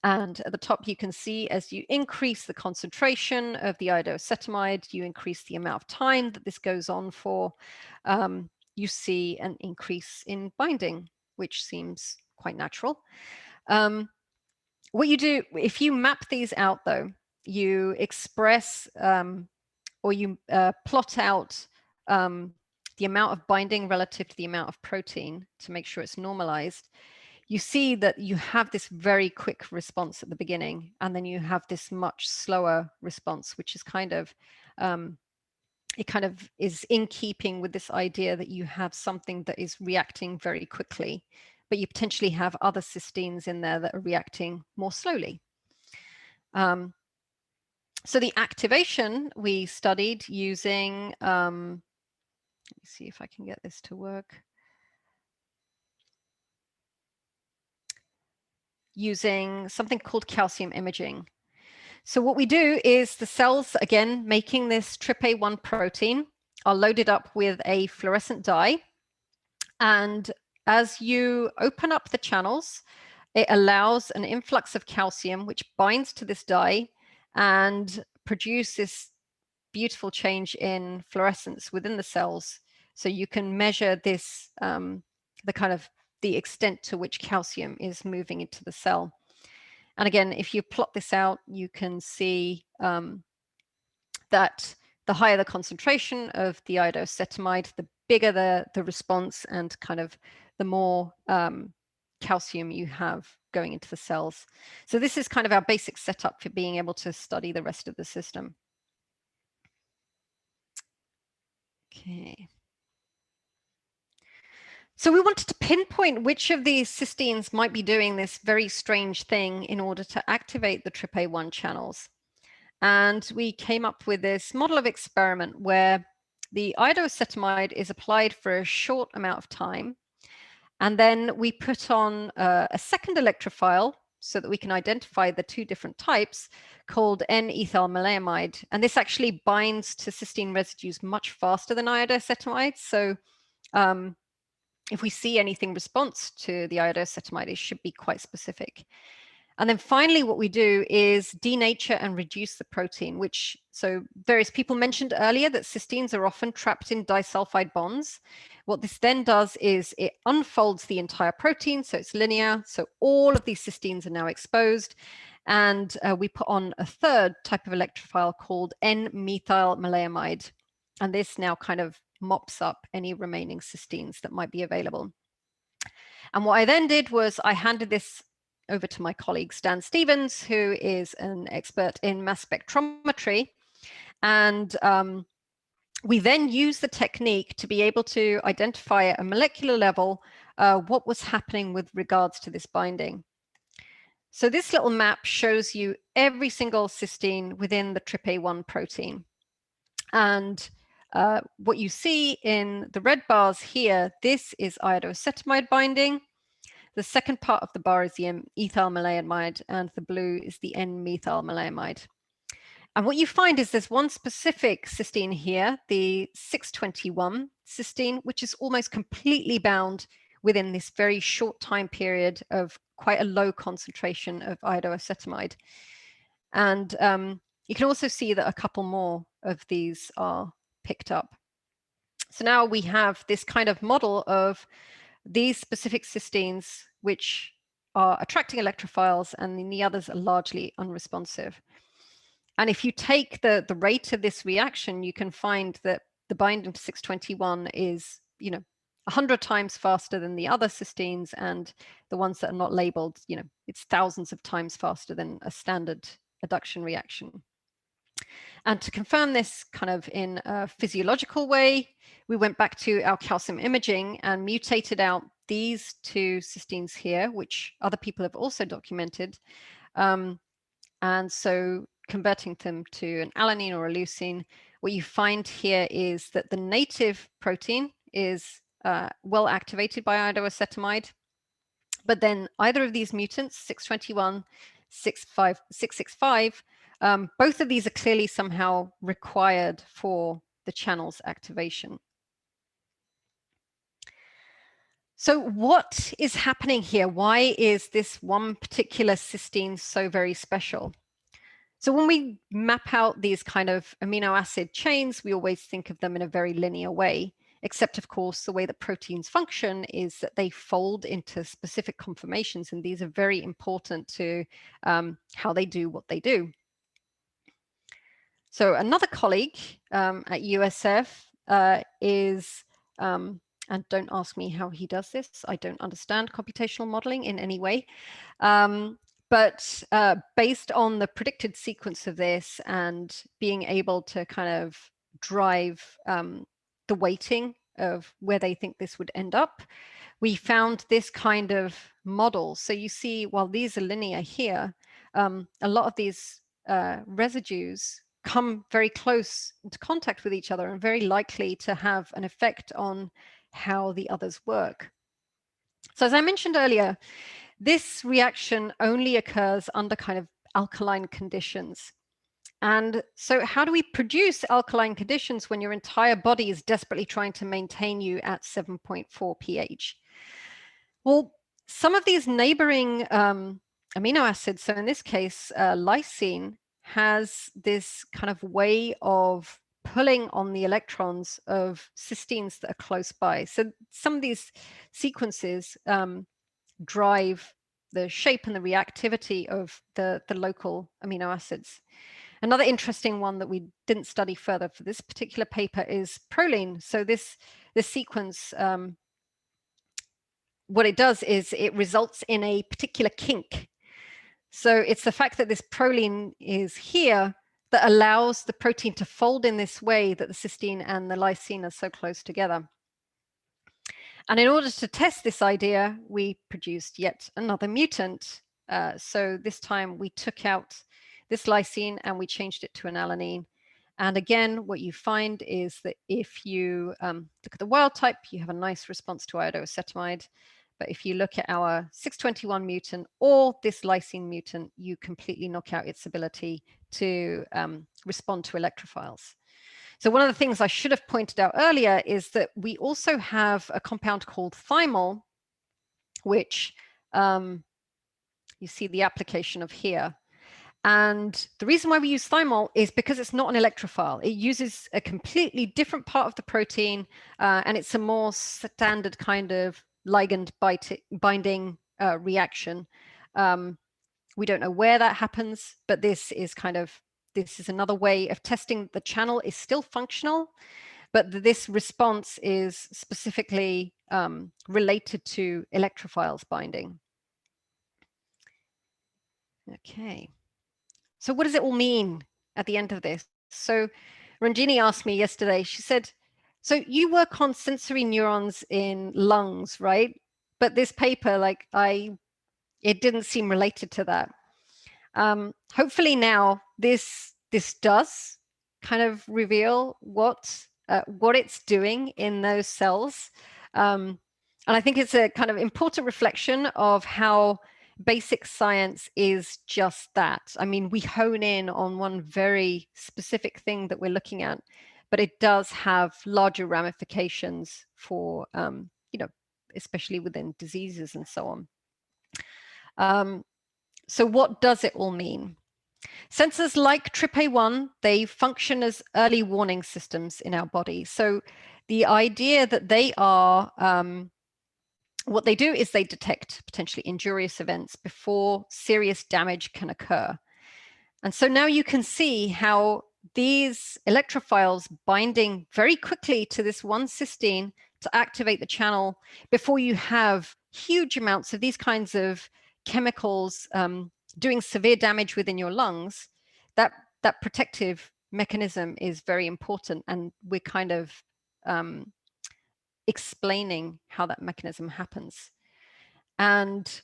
And at the top, you can see as you increase the concentration of the iodoacetamide, you increase the amount of time that this goes on for, you see an increase in binding, which seems quite natural. What you do, if you map these out though, you express or you plot out the amount of binding relative to the amount of protein to make sure it's normalized. you see that you have this very quick response at the beginning, and then you have this much slower response, which is kind of, it kind of is in keeping with this idea that you have something that is reacting very quickly, but you potentially have other cysteines in there that are reacting more slowly. So the activation we studied using, let me see if I can get this to work. Using something called calcium imaging. So what we do is the cells, again, making this TRPA1 protein, are loaded up with a fluorescent dye. And as you open up the channels, it allows an influx of calcium, which binds to this dye and produces beautiful change in fluorescence within the cells. So you can measure this, the extent to which calcium is moving into the cell. And again, if you plot this out, you can see that the higher the concentration of the iodocetamide, the bigger the response, and kind of the more calcium you have going into the cells. So this is kind of our basic setup for being able to study the rest of the system. Okay. So we wanted to pinpoint which of these cysteines might be doing this very strange thing in order to activate the TRPA1 channels. And we came up with this model of experiment where the iodocetamide is applied for a short amount of time. And then we put on a second electrophile so that we can identify the two different types, called N-ethylmaleimide. And this actually binds to cysteine residues much faster than iodocetamide. So if we see anything response to the iodocetamide, it should be quite specific. And then finally, what we do is denature and reduce the protein, which, so various people mentioned earlier that cysteines are often trapped in disulfide bonds. What this then does is it unfolds the entire protein, so it's linear. So all of these cysteines are now exposed. And we put on a third type of electrophile called N-methylmaleimide. And this now kind of mops up any remaining cysteines that might be available. And what I then did was I handed this over to my colleague Stan Stevens, who is an expert in mass spectrometry. And we then used the technique to be able to identify at a molecular level what was happening with regards to this binding. So this little map shows you every single cysteine within the TRPA1 protein. And what you see in the red bars here, this is iodocetamide binding. The second part of the bar is the ethylmaleimide, and the blue is the N-methylmaleimide. And what you find is there's one specific cysteine here, the 621 cysteine, which is almost completely bound within this very short time period of quite a low concentration of iodocetamide. And you can also see that a couple more of these are picked up. So now we have this kind of model of these specific cysteines, which are attracting electrophiles, and the others are largely unresponsive. And if you take the rate of this reaction, you can find that the binding to 621 is, 100 times faster than the other cysteines, and the ones that are not labeled, it's thousands of times faster than a standard adduction reaction. And to confirm this kind of in a physiological way, we went back to our calcium imaging and mutated out these two cysteines here, which other people have also documented. And so converting them to an alanine or a leucine, what you find here is that the native protein is well activated by iodocetamide, but then either of these mutants, 621, 665, both of these are clearly somehow required for the channel's activation. So what is happening here? Why is this one particular cysteine so very special? So when we map out these kind of amino acid chains, we always think of them in a very linear way, except of course, the way that proteins function is that they fold into specific conformations, and these are very important to how they do what they do. So another colleague at USF is And don't ask me how he does this. I don't understand computational modeling in any way. But based on the predicted sequence of this and being able to kind of drive the weighting of where they think this would end up, we found this kind of model. So you see, while these are linear here, a lot of these residues come very close into contact with each other and very likely to have an effect on how the others work. So as I mentioned earlier, this reaction only occurs under kind of alkaline conditions. And so how do we produce alkaline conditions when your entire body is desperately trying to maintain you at 7.4 pH? Well, some of these neighboring amino acids, so in this case, lysine, has this kind of way of pulling on the electrons of cysteines that are close by. So some of these sequences drive the shape and the reactivity of the local amino acids. Another interesting one that we didn't study further for this particular paper is proline. So this sequence, what it does is it results in a particular kink. So it's the fact that this proline is here that allows the protein to fold in this way that the cysteine and the lysine are so close together. And in order to test this idea, we produced yet another mutant. So this time we took out this lysine and we changed it to an alanine. And again, what you find is that if you look at the wild type, you have a nice response to iodoacetamide. But if you look at our 621 mutant or this lysine mutant, you completely knock out its ability to respond to electrophiles. So one of the things I should have pointed out earlier is that we also have a compound called thymol, which you see the application of here. And the reason why we use thymol is because it's not an electrophile. It uses a completely different part of the protein, and it's a more standard kind of ligand binding reaction. We don't know where that happens, but this is another way of testing the channel is still functional, but this response is specifically related to electrophiles binding. Okay. So what does it all mean at the end of this? So Ranjini asked me yesterday, she said, so you work on sensory neurons in lungs, right? But this paper, it didn't seem related to that. Hopefully now this does kind of reveal what it's doing in those cells. And I think it's a kind of important reflection of how basic science is just that. I mean, we hone in on one very specific thing that we're looking at, but it does have larger ramifications for, especially within diseases and so on. So what does it all mean? Sensors like TRPA1, they function as early warning systems in our body. So the idea that they are, what they do is they detect potentially injurious events before serious damage can occur. And so now you can see how these electrophiles binding very quickly to this one cysteine to activate the channel before you have huge amounts of these kinds of chemicals doing severe damage within your lungs, that protective mechanism is very important. And we're kind of explaining how that mechanism happens. And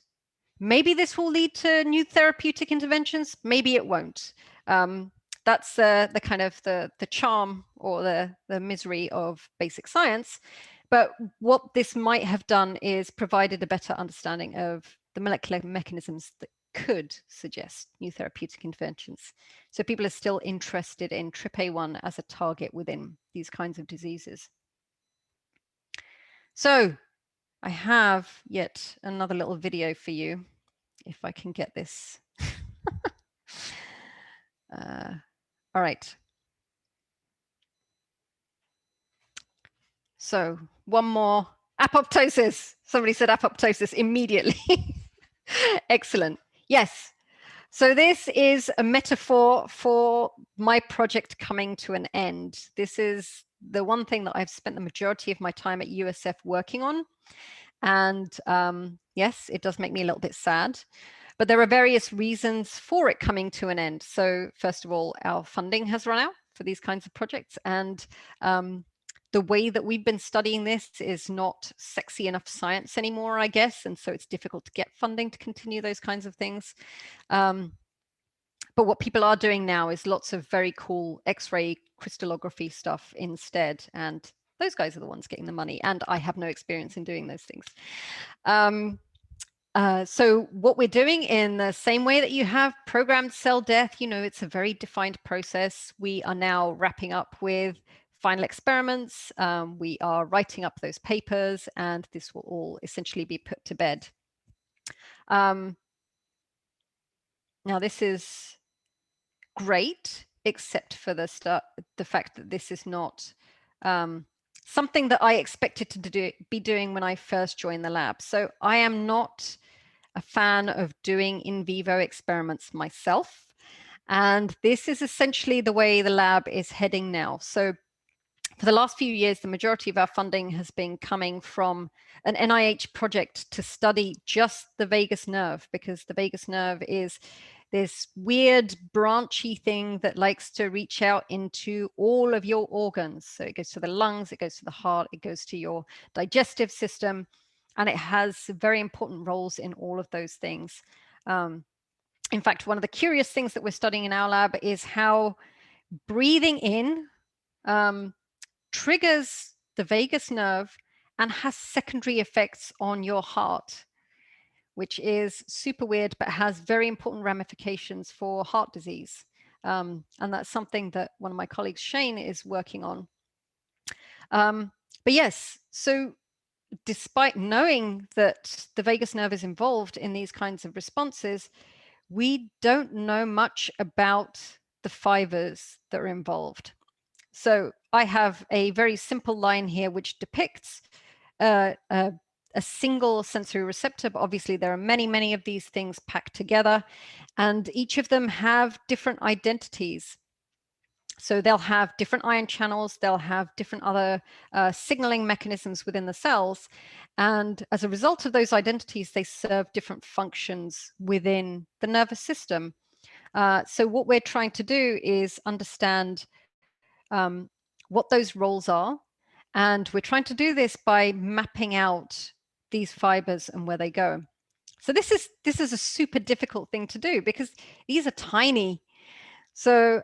maybe this will lead to new therapeutic interventions. Maybe it won't. That's the kind of the charm or the misery of basic science. But what this might have done is provided a better understanding of the molecular mechanisms that could suggest new therapeutic interventions. So people are still interested in TRPA1 as a target within these kinds of diseases. So I have yet another little video for you, if I can get this. All right. So one more, apoptosis. Somebody said apoptosis immediately. Excellent. Yes. So this is a metaphor for my project coming to an end. This is the one thing that I've spent the majority of my time at USF working on. And yes, it does make me a little bit sad, but there are various reasons for it coming to an end. So first of all, our funding has run out for these kinds of projects, and the way that we've been studying this is not sexy enough science anymore, I guess, and so it's difficult to get funding to continue those kinds of things. But what people are doing now is lots of very cool X-ray crystallography stuff instead, and those guys are the ones getting the money, and I have no experience in doing those things. So what we're doing, in the same way that you have programmed cell death, you know, it's a very defined process. We are now wrapping up with final experiments. We are writing up those papers, and this will all essentially be put to bed. Now, this is great, except for the fact that this is not something that I expected to be doing when I first joined the lab. So I am not a fan of doing in vivo experiments myself. And this is essentially the way the lab is heading now. So for the last few years, the majority of our funding has been coming from an NIH project to study just the vagus nerve, because the vagus nerve is this weird branchy thing that likes to reach out into all of your organs. So it goes to the lungs, it goes to the heart, it goes to your digestive system, and it has very important roles in all of those things. In fact, one of the curious things that we're studying in our lab is how breathing in triggers the vagus nerve and has secondary effects on your heart, which is super weird, but has very important ramifications for heart disease. And that's something that one of my colleagues, Shane, is working on. But yes, so despite knowing that the vagus nerve is involved in these kinds of responses, we don't know much about the fibers that are involved. So I have a very simple line here which depicts a single sensory receptor, but obviously there are many, many of these things packed together, and each of them have different identities. So they'll have different ion channels, they'll have different other signaling mechanisms within the cells. And as a result of those identities, they serve different functions within the nervous system. So what we're trying to do is understand what those roles are. And we're trying to do this by mapping out these fibers and where they go. So this is a super difficult thing to do because these are tiny. So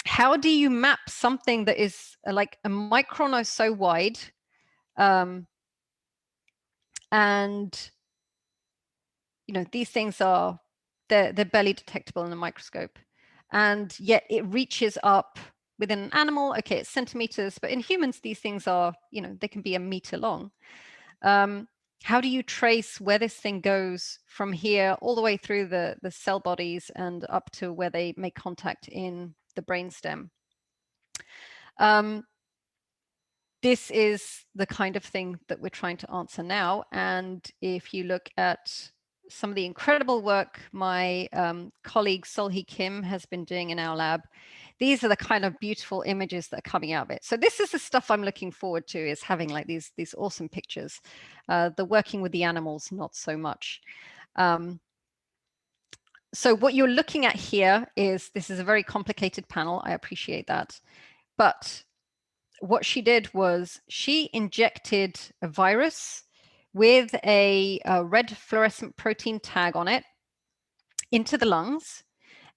how do you map something that is like a micron or so wide, and you know, these things are they're barely detectable in a microscope, and yet it reaches up within an animal. Okay, it's centimeters, but in humans these things are, you know, they can be a meter long. How do you trace where this thing goes from here all the way through the cell bodies and up to where they make contact in the brainstem? This is the kind of thing that we're trying to answer now. And if you look at some of the incredible work my colleague Solhee Kim has been doing in our lab, these are the kind of beautiful images that are coming out of it. So this is the stuff I'm looking forward to, is having like these awesome pictures. The working with the animals, not so much. So what you're looking at here is, this is a very complicated panel. I appreciate that. But what she did was she injected a virus with a red fluorescent protein tag on it into the lungs.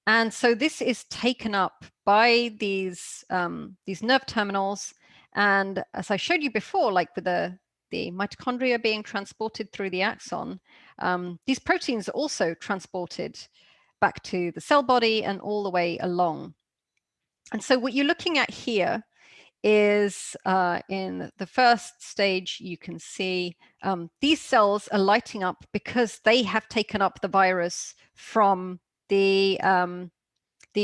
And so this is taken up by these nerve terminals. And as I showed you before, like with the mitochondria being transported through the axon, these proteins are also transported back to the cell body and all the way along. And so what you're looking at here is in the first stage, you can see these cells are lighting up because they have taken up the virus from these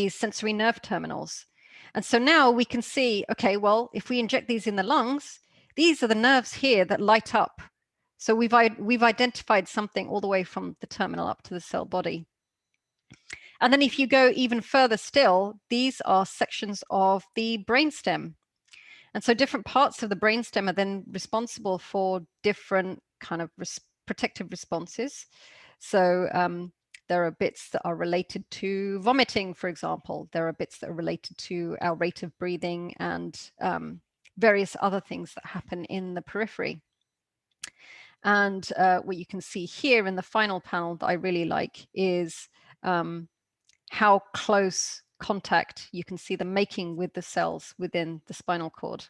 sensory nerve terminals. And so now we can see, okay, well, if we inject these in the lungs, these are the nerves here that light up. So we've identified something all the way from the terminal up to the cell body. And then if you go even further still, these are sections of the brainstem. And so different parts of the brainstem are then responsible for different kind of protective responses. So there are bits that are related to vomiting, for example. There are bits that are related to our rate of breathing and various other things that happen in the periphery. And what you can see here in the final panel that I really like is how close contact you can see them making with the cells within the spinal cord.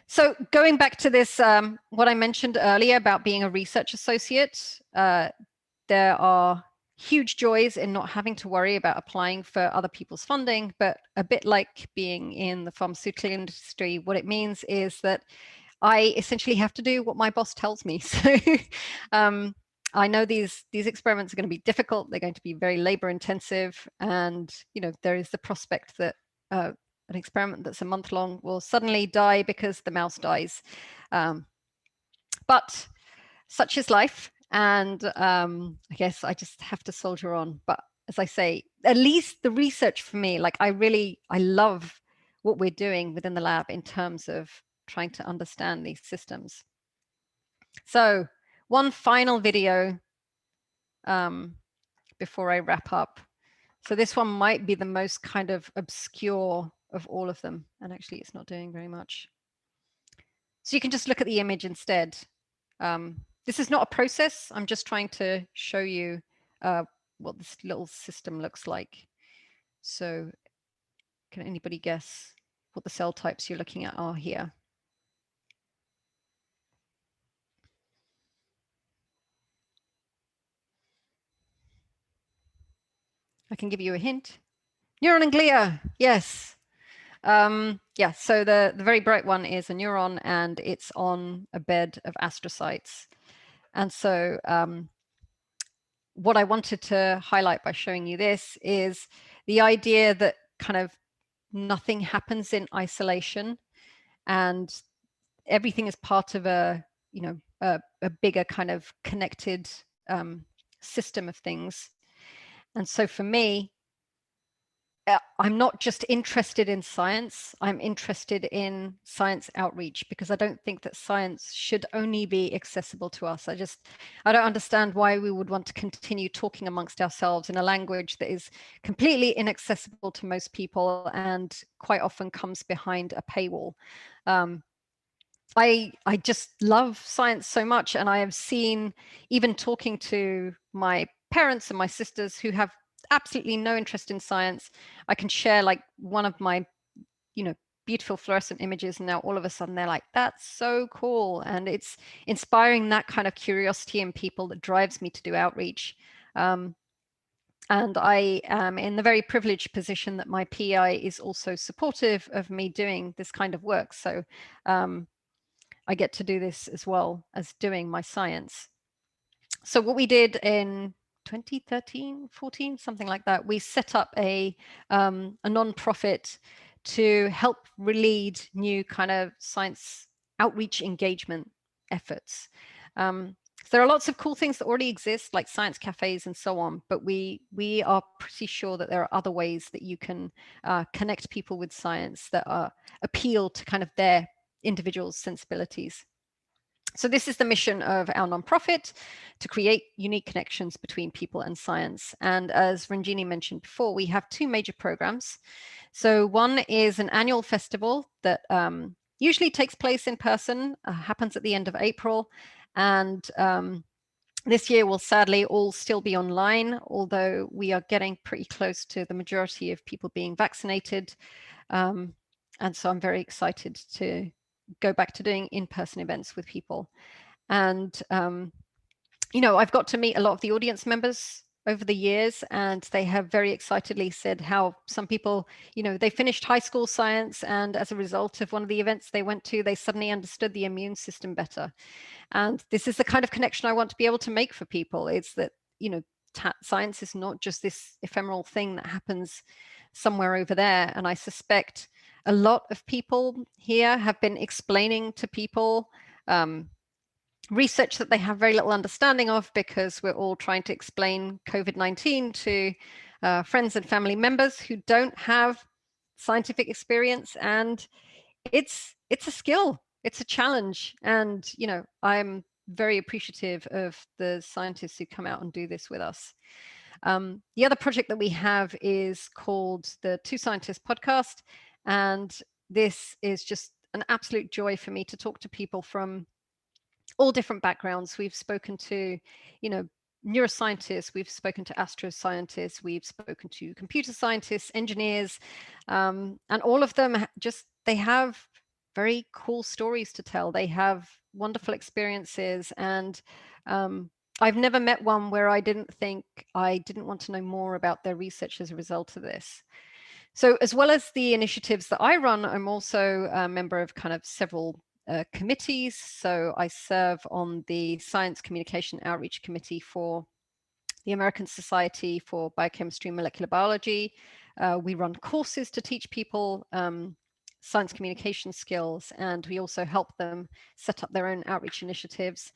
So going back to this, what I mentioned earlier about being a research associate, there are huge joys in not having to worry about applying for other people's funding, but a bit like being in the pharmaceutical industry, what it means is that I essentially have to do what my boss tells me. So I know these experiments are going to be difficult. They're going to be very labor intensive. And, you know, there is the prospect that an experiment that's a month long will suddenly die because the mouse dies. But such is life. And I guess I just have to soldier on. But as I say, at least the research for me, like I love what we're doing within the lab in terms of trying to understand these systems. So one final video before I wrap up. So this one might be the most kind of obscure of all of them. And actually it's not doing very much. So you can just look at the image instead. This is not a process. I'm just trying to show you what this little system looks like. So can anybody guess what the cell types you're looking at are here? I can give you a hint. Neuron and glia, yes. Yeah, so the very bright one is a neuron and it's on a bed of astrocytes. And so what I wanted to highlight by showing you this is the idea that kind of nothing happens in isolation and everything is part of a, you know, a bigger kind of connected system of things. And so for me, I'm not just interested in science, I'm interested in science outreach, because I don't think that science should only be accessible to us. I don't understand why we would want to continue talking amongst ourselves in a language that is completely inaccessible to most people and quite often comes behind a paywall. I just love science so much, and I have seen, even talking to my parents and my sisters who have absolutely no interest in science, I can share like one of my, you know, beautiful fluorescent images, and now all of a sudden they're like, that's so cool. And it's inspiring that kind of curiosity in people that drives me to do outreach. And I am in the very privileged position that my PI is also supportive of me doing this kind of work. So I get to do this as well as doing my science. So what we did in 2013, 14, something like that, we set up a non-profit to help lead new kind of science outreach engagement efforts. So there are lots of cool things that already exist, like science cafes and so on, but we are pretty sure that there are other ways that you can connect people with science that appeal to kind of their individuals' sensibilities. So this is the mission of our nonprofit, to create unique connections between people and science. And as Ranjini mentioned before, we have two major programs. So one is an annual festival that usually takes place in person, happens at the end of April. And this year will sadly all still be online, although we are getting pretty close to the majority of people being vaccinated. And so I'm very excited to go back to doing in-person events with people. And, you know, I've got to meet a lot of the audience members over the years, and they have very excitedly said how some people, you know, they finished high school science, and as a result of one of the events they went to, they suddenly understood the immune system better. And this is the kind of connection I want to be able to make for people. It's that, you know, science is not just this ephemeral thing that happens somewhere over there. And I suspect a lot of people here have been explaining to people research that they have very little understanding of, because we're all trying to explain COVID-19 to friends and family members who don't have scientific experience, and it's a skill, it's a challenge. And I'm very appreciative of the scientists who come out and do this with us. The other project that we have is called the Two Scientists podcast, and this is just an absolute joy for me to talk to people from all different backgrounds. We've spoken to, neuroscientists, we've spoken to astroscientists, we've spoken to computer scientists, engineers, and all of them they have very cool stories to tell. They have wonderful experiences, and I've never met one where I didn't think I didn't want to know more about their research as a result of this. So as well as the initiatives that I run, I'm also a member of kind of several committees. So I serve on the Science Communication Outreach Committee for the American Society for Biochemistry and Molecular Biology. We run courses to teach people science communication skills, and we also help them set up their own outreach initiatives.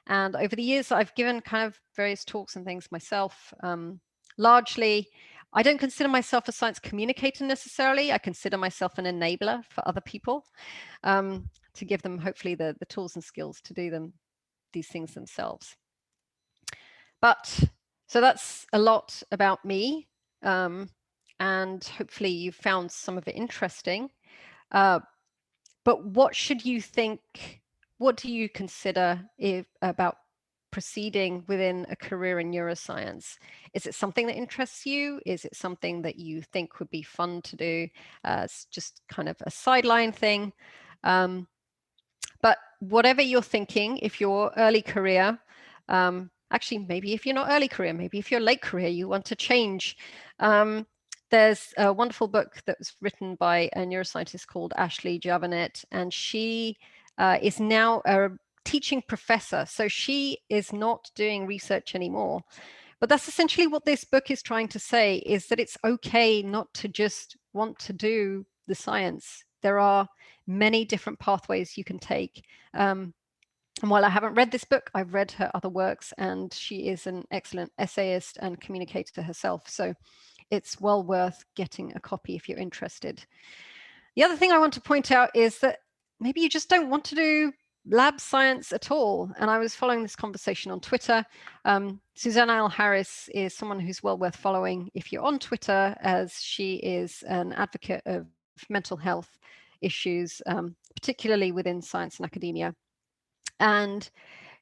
And over the years, I've given kind of various talks and things myself. Largely, I don't consider myself a science communicator necessarily. I consider myself an enabler for other people, to give them hopefully the tools and skills to do these things themselves. But so that's a lot about me, and hopefully you found some of it interesting. But what should you think? What do you consider about proceeding within a career in neuroscience? Is it something that interests you? Is it something that you think would be fun to do as just kind of a sideline thing? But whatever you're thinking, if you're early career, actually, maybe if you're not early career, maybe if you're late career, you want to change. There's a wonderful book that was written by a neuroscientist called Ashley Javanet, and she is now a teaching professor. So she is not doing research anymore. But that's essentially what this book is trying to say, is that it's okay not to just want to do the science. There are many different pathways you can take. And while I haven't read this book, I've read her other works, and she is an excellent essayist and communicator herself. So it's well worth getting a copy if you're interested. The other thing I want to point out is that maybe you just don't want to do lab science at all. And I was following this conversation on Twitter. Suzanne L. Harris is someone who's well worth following if you're on Twitter, as she is an advocate of mental health issues, particularly within science and academia. And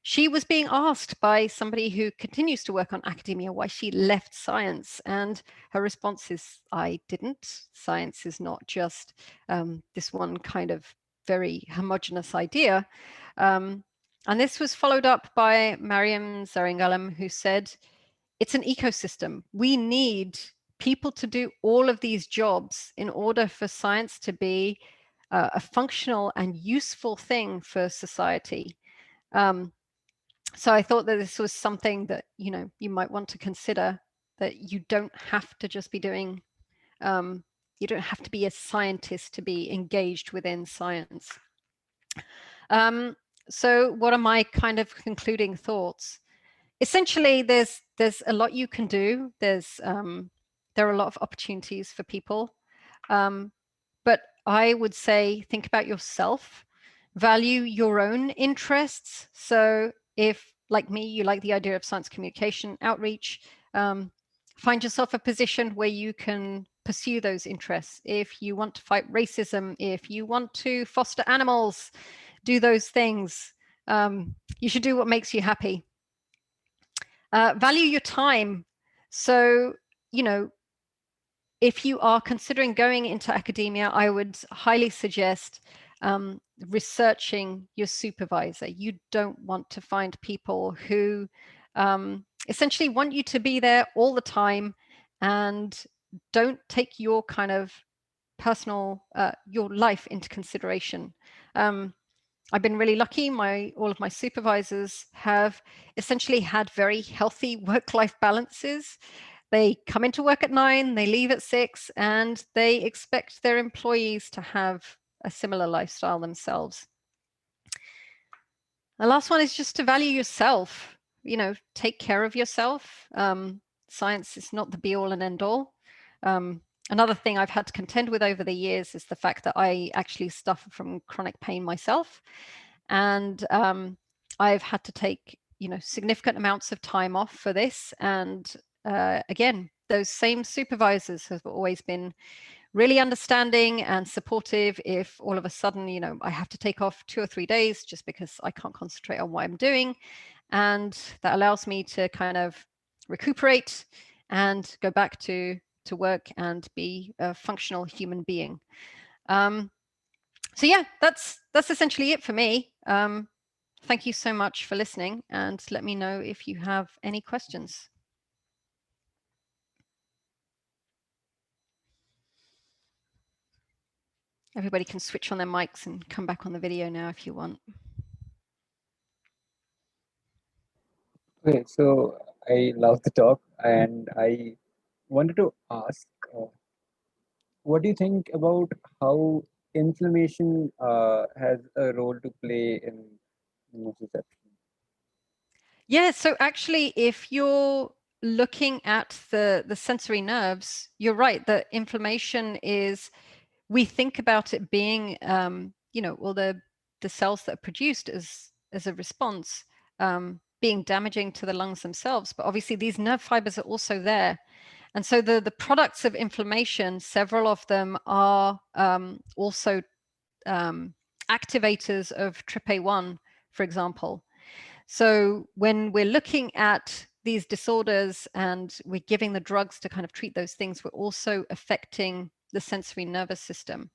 she was being asked by somebody who continues to work on academia why she left science. And her response is, I didn't. Science is not just this one kind of very homogenous idea. And this was followed up by Mariam Zaringalam, who said, it's an ecosystem. We need people to do all of these jobs in order for science to be a functional and useful thing for society. So I thought that this was something that, you might want to consider, that you don't have to just be doing, you don't have to be a scientist to be engaged within science. So what are my kind of concluding thoughts? Essentially, there's a lot you can do. There are a lot of opportunities for people. But I would say, think about yourself, value your own interests. So if, like me, you like the idea of science communication outreach, find yourself a position where you can pursue those interests. If you want to fight racism, if you want to foster animals, do those things. You should do what makes you happy. Value your time. So, if you are considering going into academia, I would highly suggest researching your supervisor. You don't want to find people who essentially want you to be there all the time and don't take your kind of personal, your life into consideration. I've been really lucky. All of my supervisors have essentially had very healthy work-life balances. They come into work at 9, they leave at 6, and they expect their employees to have a similar lifestyle themselves. The last one is just to value yourself. Take care of yourself. Science is not the be-all and end-all. Another thing I've had to contend with over the years is the fact that I actually suffer from chronic pain myself. And I've had to take, significant amounts of time off for this. And again, those same supervisors have always been really understanding and supportive if all of a sudden, I have to take off 2 or 3 days just because I can't concentrate on what I'm doing. And that allows me to kind of recuperate and go back to work and be a functional human being. So yeah, that's essentially it for me. Thank you so much for listening, and let me know if you have any questions. Everybody can switch on their mics and come back on the video now if you want. Okay, so I love the talk, and I wanted to ask, what do you think about how inflammation has a role to play in nociception? Yeah, so actually, if you're looking at the sensory nerves, you're right, that inflammation is, we think about it being, well, the cells that are produced as a response, being damaging to the lungs themselves. But obviously, these nerve fibers are also there. And so the products of inflammation, several of them are also activators of TRPA1, for example. So when we're looking at these disorders and we're giving the drugs to kind of treat those things, we're also affecting the sensory nervous system.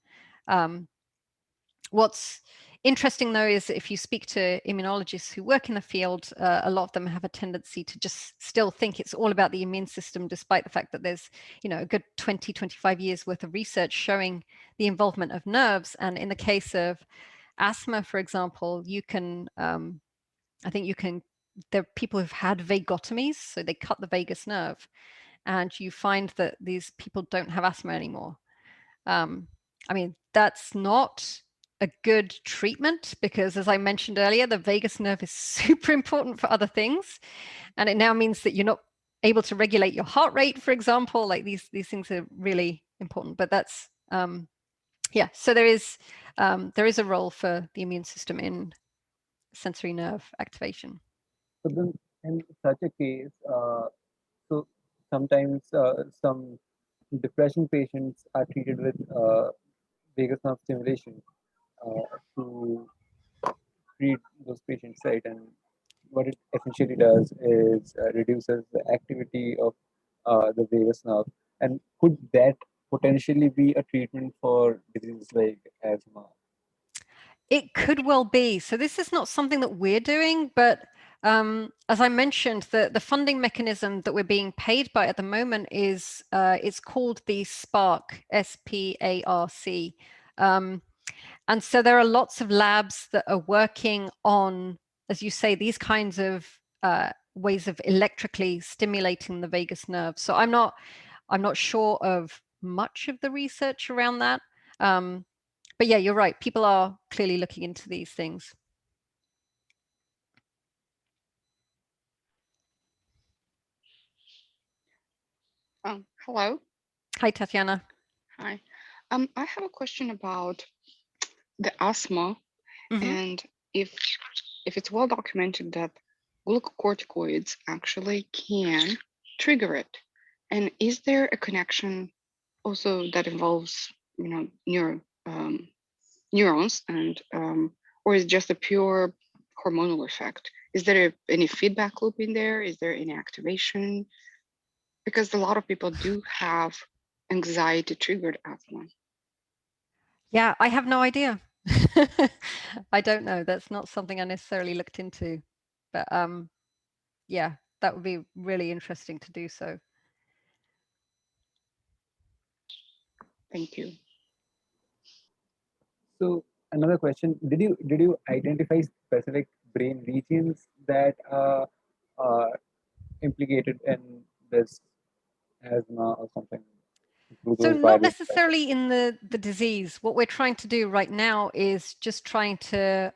What's interesting, though, is if you speak to immunologists who work in the field, a lot of them have a tendency to just still think it's all about the immune system, despite the fact that there's, a good 20, 25 years worth of research showing the involvement of nerves. And in the case of asthma, for example, you can, I think you can, there are people who've had vagotomies, so they cut the vagus nerve, and you find that these people don't have asthma anymore. I mean, that's not a good treatment because, as I mentioned earlier, the vagus nerve is super important for other things. And it now means that you're not able to regulate your heart rate, for example. Like these things are really important. But that's, yeah, so there is a role for the immune system in sensory nerve activation. So then, in such a case, so sometimes some depression patients are treated with vagus nerve stimulation to treat those patients, right? And what it essentially does is reduces the activity of the vagus nerve. And could that potentially be a treatment for diseases like asthma? It could well be. So this is not something that we're doing, but as I mentioned, the funding mechanism that we're being paid by at the moment is it's called the SPARC, SPARC. And so there are lots of labs that are working on, as you say, these kinds of ways of electrically stimulating the vagus nerve. So I'm not sure of much of the research around that. But yeah, you're right. People are clearly looking into these things. Hello. Hi, Tatiana. Hi. I have a question about the asthma, and if it's well documented that glucocorticoids actually can trigger it, and is there a connection also that involves neurons and or is it just a pure hormonal effect? Is there any feedback loop in there? Is there any activation? Because a lot of people do have anxiety triggered asthma. Yeah, I have no idea. I don't know. That's not something I necessarily looked into. But yeah, that would be really interesting to do so. Thank you. So another question: Did you identify specific brain regions that are implicated in this asthma or something through So those not viral spikes? necessarily in the disease. What we're trying to do right now is just trying to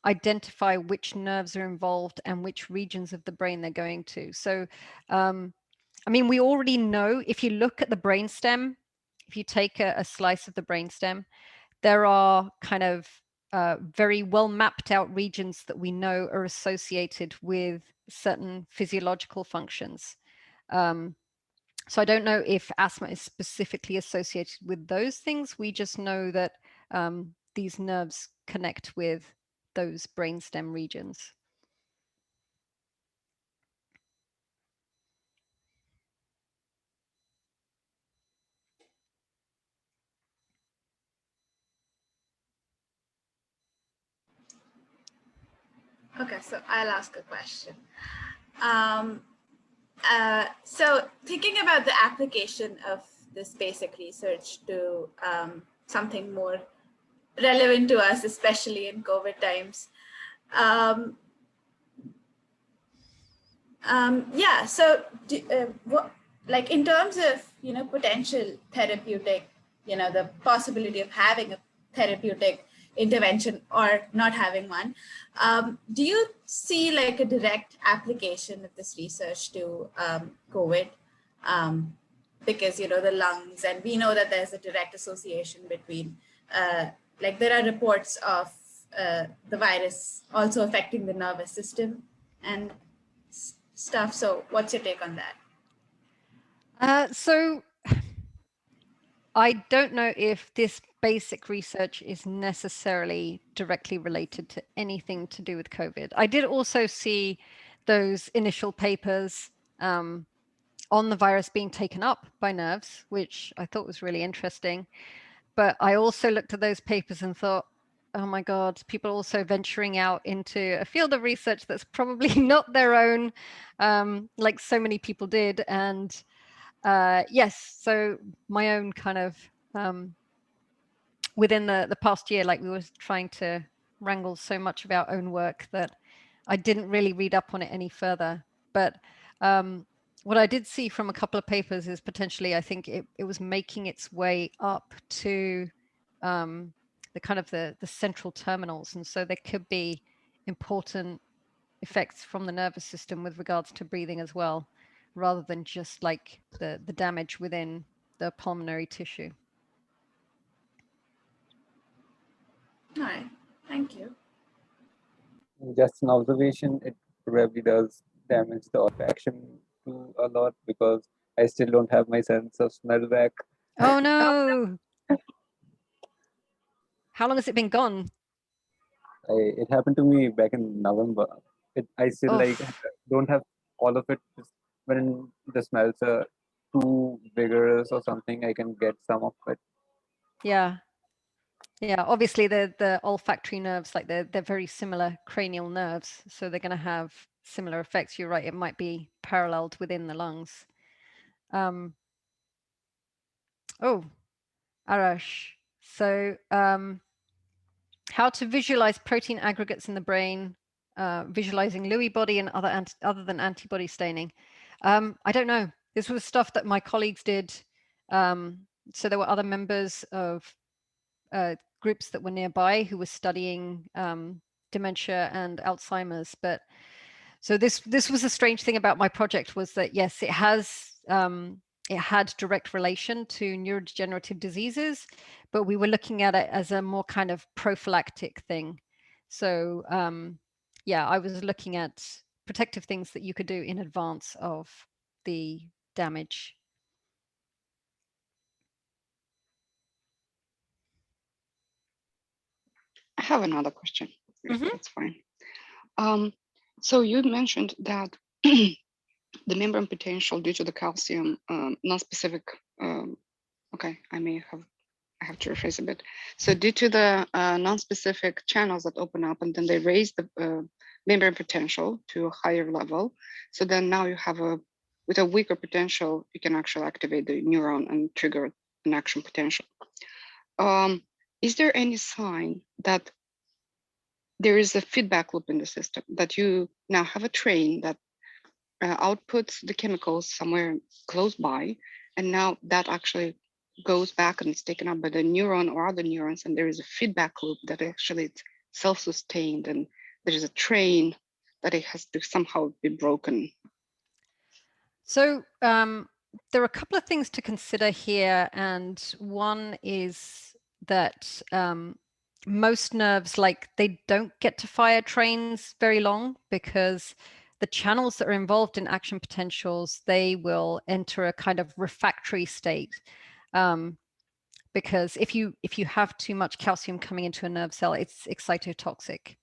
identify which nerves are involved and which regions of the brain they're going to. So, I mean, we already know if you look at the brainstem, if you take a slice of the brainstem, there are kind of very well mapped out regions that we know are associated with certain physiological functions. So I don't know if asthma is specifically associated with those things. We just know that these nerves connect with those brainstem regions. Okay, so I'll ask a question. So thinking about the application of this basic research to something more relevant to us, especially in COVID times. Yeah, so like in terms of, potential therapeutic, the possibility of having a therapeutic intervention or not having one, do you see like a direct application of this research to COVID? Because, the lungs, and we know that there's a direct association between, like there are reports of the virus also affecting the nervous system and stuff. So what's your take on that? So I don't know if this basic research is necessarily directly related to anything to do with COVID. I did also see those initial papers on the virus being taken up by nerves, which I thought was really interesting. But I also looked at those papers and thought, oh my God, people are also venturing out into a field of research that's probably not their own, like so many people did. And yes, so my own kind of within the past year, like we were trying to wrangle so much of our own work that I didn't really read up on it any further. But what I did see from a couple of papers is potentially, I think it was making its way up to the kind of the central terminals. And so there could be important effects from the nervous system with regards to breathing as well, rather than just like the damage within the pulmonary tissue. All right, thank you. Just an observation, it probably does damage the olfaction too a lot, because I still don't have my sense of smell back. Oh no! How long has it been gone? It happened to me back in November. I still like don't have all of it. Just when the smells are too vigorous or something, I can get some of it. Yeah. Yeah, obviously the olfactory nerves, like they're very similar cranial nerves, so they're going to have similar effects. You're right, it might be paralleled within the lungs. Oh, Arash. So how to visualize protein aggregates in the brain, visualizing Lewy body and other than antibody staining. I don't know. This was stuff that my colleagues did. So there were other members of groups that were nearby who were studying dementia and Alzheimer's. But so this was a strange thing about my project, was that yes, it had direct relation to neurodegenerative diseases, but we were looking at it as a more kind of prophylactic thing. So yeah, I was looking at protective things that you could do in advance of the damage. I have another question. That's fine. So you mentioned that the membrane potential due to the calcium non-specific. Okay, I have to rephrase a bit. So due to the non-specific channels that open up, and then they raise the membrane potential to a higher level. So then now you have with a weaker potential, you can actually activate the neuron and trigger an action potential. Is there any sign that there is a feedback loop in the system, that you now have a train that outputs the chemicals somewhere close by, and now that actually goes back and it's taken up by the neuron or other neurons, and there is a feedback loop that actually it's self-sustained, and there is a train that it has to somehow be broken? So there are a couple of things to consider here, and one is that most nerves, like, they don't get to fire trains very long, because the channels that are involved in action potentials, they will enter a kind of refractory state. Because if you have too much calcium coming into a nerve cell, it's excitotoxic.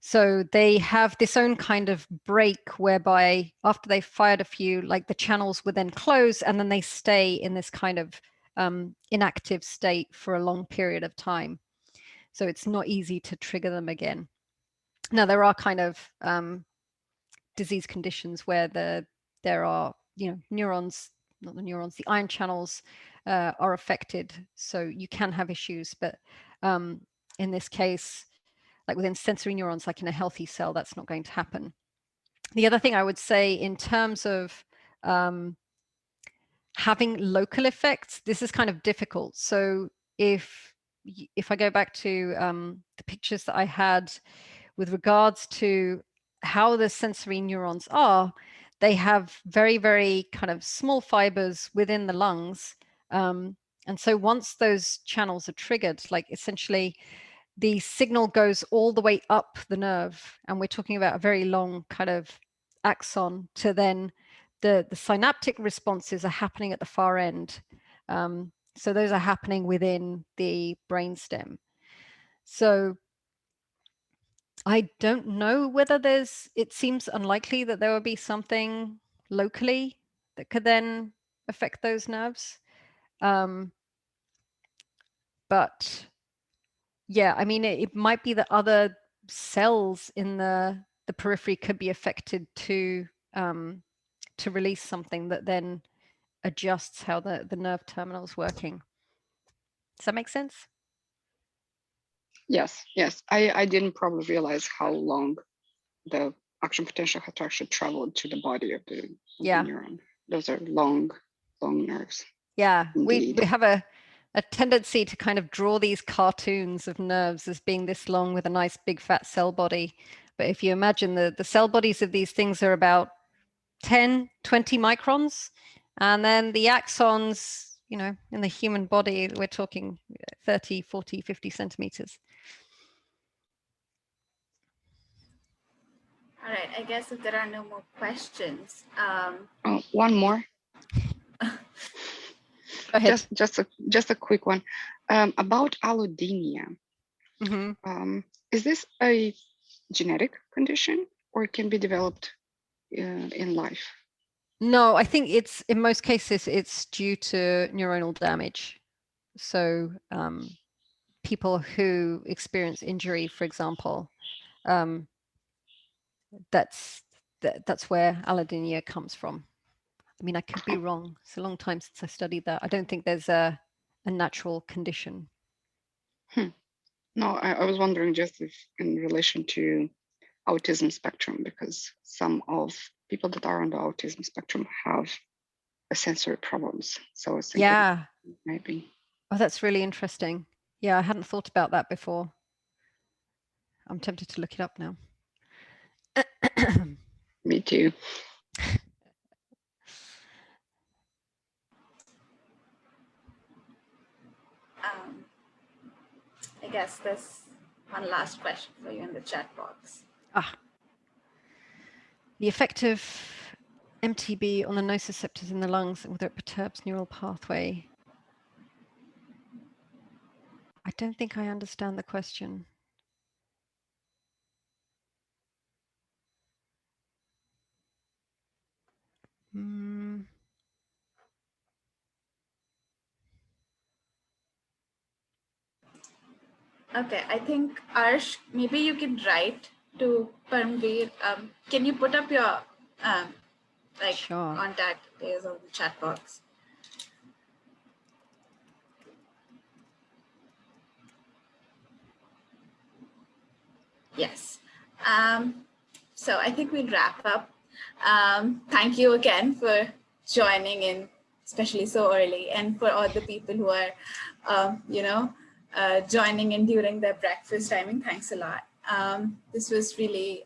So they have this own kind of break whereby after they've fired a few, like, the channels would then close, and then they stay in this kind of inactive state for a long period of time. So it's not easy to trigger them again. Now, there are kind of disease conditions where there are, neurons, not the neurons, the ion channels are affected. So you can have issues, but in this case, like within sensory neurons, like in a healthy cell, that's not going to happen. The other thing I would say in terms of having local effects, this is kind of difficult. So if I go back to the pictures that I had with regards to how the sensory neurons are, they have very, very kind of small fibers within the lungs. And so once those channels are triggered, like, essentially the signal goes all the way up the nerve, and we're talking about a very long kind of axon, to then the synaptic responses are happening at the far end. So those are happening within the brainstem. So I don't know whether it seems unlikely that there would be something locally that could then affect those nerves. But yeah, I mean, it might be that other cells in the periphery could be affected to release something that then adjusts how the nerve terminal is working. Does that make sense? Yes, yes. I didn't probably realize how long the action potential had to actually travel to the body of the neuron. Those are long nerves. Yeah, we have a tendency to kind of draw these cartoons of nerves as being this long with a nice big fat cell body. But if you imagine the cell bodies of these things are about 10, 20 microns. And then the axons, in the human body, we're talking 30, 40, 50 centimeters. All right, I guess if there are no more questions. One more. Go ahead. Just a quick one about allodynia. Mm-hmm. Is this a genetic condition, or it can be developed in life? No, I think in most cases it's due to neuronal damage. So people who experience injury, for example, that's where allodynia comes from. I mean, I could be wrong. It's a long time since I studied that. I don't think there's a natural condition. No, I was wondering just if in relation to autism spectrum, because some of people that are on the autism spectrum have sensory problems. So I was thinking maybe. Oh, that's really interesting. Yeah, I hadn't thought about that before. I'm tempted to look it up now. Me too. I guess there's one last question for you in the chat box. The effect of MTB on the nociceptors in the lungs, whether it perturbs neural pathway. I don't think I understand the question. Okay, I think Arsh, maybe you can write to Parmvir. Can you put up your contact details on the chat box? Yes. So I think we'll wrap up. Thank you again for joining in, especially so early, and for all the people who are, joining in during their breakfast timing. Thanks a lot. This was really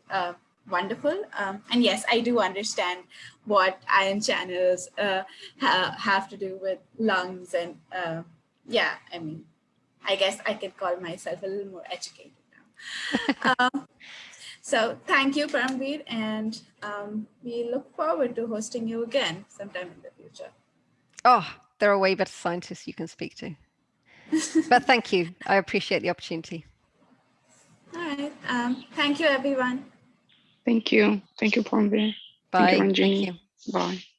wonderful. And yes, I do understand what ion channels have to do with lungs. And yeah, I mean, I guess I could call myself a little more educated now. So thank you, Parmvir, and we look forward to hosting you again sometime in the future. Oh, there are way better scientists you can speak to. But thank you. I appreciate the opportunity. All right. Thank you, everyone. Thank you. Thank you, Parmvir. Bye. Thank you, Ranjini. Thank you. Bye.